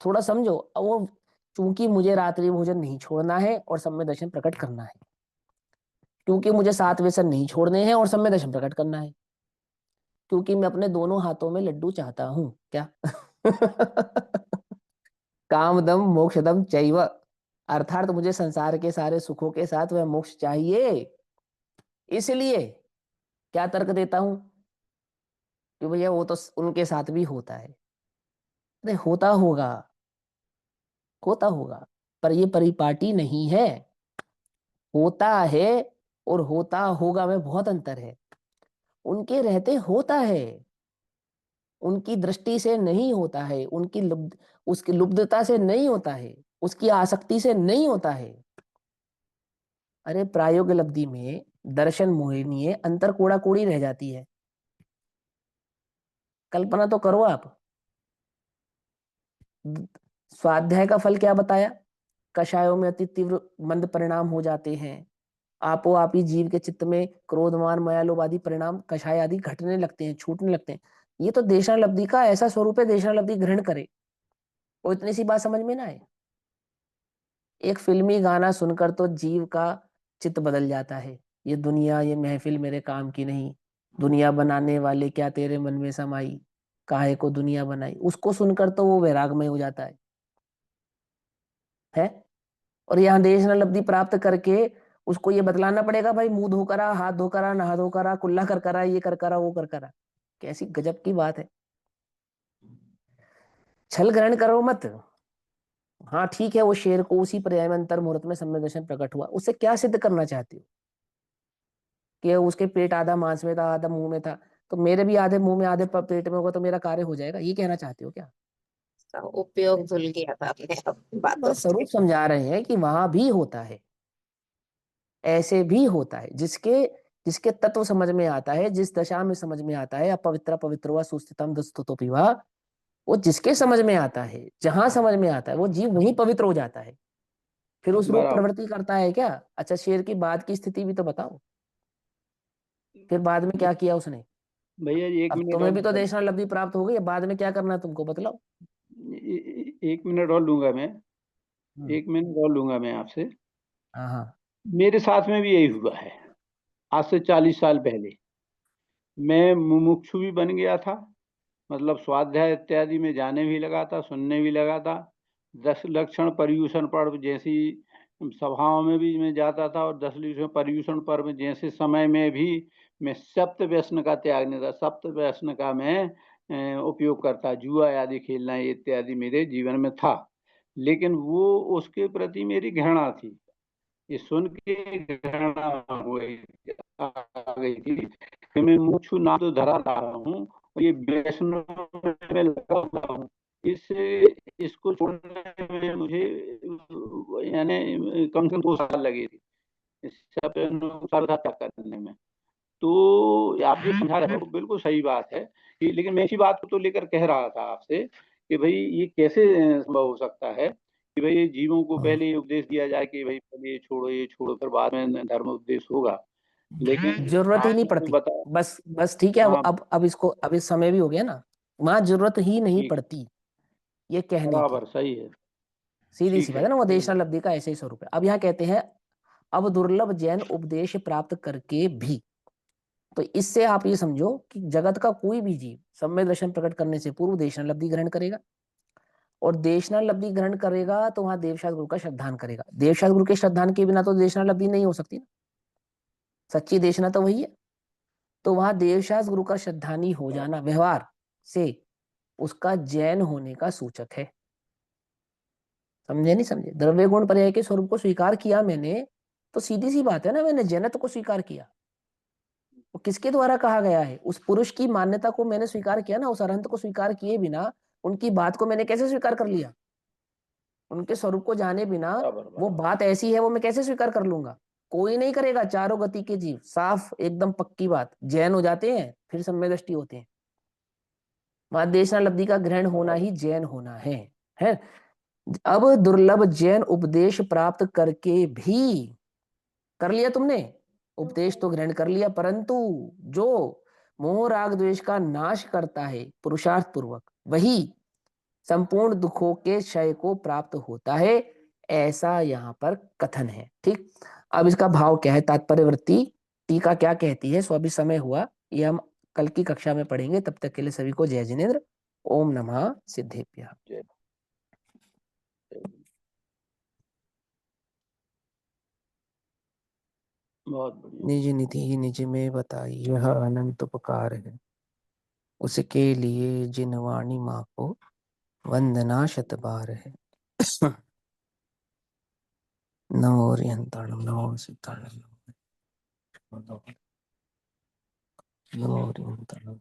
थोड़ा समझो। अब वो, चूंकि मुझे रात्रि भोजन नहीं छोड़ना है और सम्य दर्शन प्रकट करना है, क्योंकि मुझे 7 व्यसन नहीं छोड़ने हैं और सम्य दर्शन प्रकट करना है, क्योंकि मैं अपने दोनों हाथों में लड्डू चाहता हूं क्या? कामदम मोक्षदम चैव, अर्थात मुझे संसार के सारे सुखों के साथ वह मोक्ष चाहिए। इसलिए क्या तर्क देता हूं कि भैया वो तो उनके साथ भी होता है। अरे होता होगा, होता होगा, पर ये परिपाटी नहीं है। होता है और होता होगा में बहुत अंतर है। उनके रहते होता है, उनकी दृष्टि से नहीं होता है, उनकी उसकी लुब्धता से नहीं होता है, उसकी आसक्ति से नहीं होता है। अरे प्रायोग लब्धि में दर्शन मोहिनी अंतर कोड़ा कोड़ी रह जाती है। कल्पना तो करो आप। स्वाध्याय का फल क्या बताया? कषायों में अति तीव्र मंद परिणाम हो जाते हैं। आपो आप ही जीव के चित्त में क्रोधमान मयालोभ आदि परिणाम कषाय आदि घटने लगते हैं, छूटने लगते हैं। ये तो देशालब्धि का ऐसा स्वरूप है, देशालब्धि ग्रहण करे। वो इतनी सी बात समझ में ना आए? एक फिल्मी गाना सुनकर तो जीव का चित्त बदल जाता है। ये दुनिया, ये महफिल मेरे काम की नहीं, दुनिया बनाने वाले क्या तेरे मन में समाई, काहे को दुनिया बनाई, उसको सुनकर तो वो वैरागमय हो जाता है। और यहाँ देशालब्धि प्राप्त करके उसको ये बतलाना पड़ेगा, भाई मुंह धोकर आ, हाथ धोकर आ, नहा धोकर आ, कुल्ला कर करा, ये कर करा, वो कर करा। कैसी गजब की बात है। छल ग्रहण करो मत। हाँ ठीक है, वो शेर को उसी पर्याय में अंतर मुहूर्त में सम्यक दर्शन प्रकट हुआ, उससे क्या सिद्ध करना चाहते हो? कि उसके पेट आधा मांस में था, आधा मुंह में था, तो मेरे भी आधे मुंह में आधे पेट में होगा तो मेरा कार्य हो जाएगा, ये कहना चाहते हो क्या? सब उपयोग भूल गया था आपने अब बातों बस स्वरूप से। समझा रहे हैं कि वहां भी होता है, ऐसे भी होता है। जिसके जिसके तत्व समझ में आता है, जिस दशा में समझ में आता है, अपवित्र पवित्र हुआ सुस्थितम दुस्तुतो पिवा, वो जिसके समझ में आता है, जहां समझ में आता है, वो जीव वहीं पवित्र हो जाता है। फिर उस रूप बराबर। प्रवृत्ति करता है क्या? अच्छा शेर की बाद की स्थिति भी तो बताओ, फिर बाद में क्या किया उसने? भैया जी, एक अब मिनट तुम्हें और भी तो देशना लब्धि प्राप्त हो गई, अब बाद में क्या करना है तुमको बतलाओ। एक मिनट और लूंगा मैं। हम्म। 1 मिनट और लूंगा मैं आपसे। हाँ हाँ। मेरे साथ में भी यही हुआ है। आज से 40 साल पहले मैं मुमुक्षु भी बन गया था। मतलब स्वाध्याय इत्यादि में जाने भी लगा था, सुनने भी लगा था। 10 लक्षण पर्यूषण पर्व जैसी सभाओं में भी मैं जाता था, और 10 लक्षण पर्यूषण पर्व जैसे समय में भी मैं सप्त व्यसन का त्याग नहीं था। सप्त व्यसन का मैं उपयोग करता, जुआ आदि खेलना इत्यादि मेरे जीवन में था। लेकिन वो उसके प्रति मेरी घृणा थी। ये सुन के घृणा हो गई, आ गई थी कि मैं मुँह छू ना तो धरा रहा हूँ, और ये वैष्णव में लगा हुआ हूँ। इस इसको छोड़ने में मुझे यानी कम से कम 2 साल लगे थे, इस सब अनुसार था करने में। तो आप जो समझा रहे हो बिल्कुल सही बात है कि, लेकिन मैं इसी बात को तो लेकर कह रहा था आपसे कि भाई ये कैसे संभव हो सकता है कि भाई जीवों को हाँ। पहले ये उपदेश दिया जाए कि भाई पहले ये छोड़ो फिर बाद में धर्म उपदेश होगा। लेकिन जरूरत ही नहीं आपने पड़ती। बताया। बस बस ठीक है, हाँ, अब इसको, अब इस समय भी हो गया ना, वहां जरूरत ही नहीं ठीक, पड़ती ये कहने की। बराबर सही है। सीधी सी ठीक बात है, है ना, वो सही देशना है। लब्धि का ऐसे ही स्वरूप है। अब यहाँ कहते हैं, अब दुर्लभ जैन उपदेश प्राप्त करके भी, तो इससे आप ये समझो कि जगत का कोई भी जीव सम्यक दर्शन प्रकट करने से पूर्व देशना लब्धि ग्रहण करेगा, और देशना लब्धि ग्रहण करेगा तो वहां देवशास्त्र गुरु का श्रद्धान करेगा। देवशास्त्र गुरु के श्रद्धान के बिना तो देशना लब्धि नहीं हो सकती ना, सच्ची देशना तो वही है। तो वहां देवशास्त्र गुरु का श्रद्धानी हो जाना व्यवहार से उसका जैन होने का सूचक है। समझे नहीं समझे? द्रव्य गुण पर्याय के स्वरूप को स्वीकार किया मैंने, तो सीधी सी बात है ना, मैंने जैनत्व को स्वीकार किया। वो किसके द्वारा कहा गया है? उस पुरुष की मान्यता को मैंने स्वीकार किया ना, उस अरहंत को स्वीकार किए बिना उनकी बात को मैंने कैसे स्वीकार कर लिया? उनके स्वरूप को जाने बिना बराबर, वो बराबर। बात ऐसी है वो मैं कैसे स्वीकार कर लूंगा? कोई नहीं करेगा। चारों गति के जीव, साफ एकदम पक्की बात, जैन हो जाते हैं फिर सम्यक दृष्टि होते हैं। वहां देशना लब्धि का ग्रहण होना ही जैन होना है। अब दुर्लभ जैन उपदेश प्राप्त करके भी, कर लिया तुमने, उपदेश तो ग्रहण कर लिया, परंतु जो मोह राग द्वेष का नाश करता है पुरुषार्थ पूर्वक, वही संपूर्ण दुखों के क्षय को प्राप्त होता है, ऐसा यहाँ पर कथन है। ठीक। अब इसका भाव क्या है, तात्पर्य वृत्ति टीका क्या कहती है, सो अभी समय हुआ, ये हम कल की कक्षा में पढ़ेंगे। तब तक के लिए सभी को जय जिनेन्द्र। ओम नमः सिद्धेभ्यः। बहुत बढ़िया। निज निधि निज में बताई यह अनंत उपकार है, उसके लिए जिन वाणी माँ को वंदना शत बार है। नमो हरिहंताणम नमो सीताणम नमो हरिहंताणम।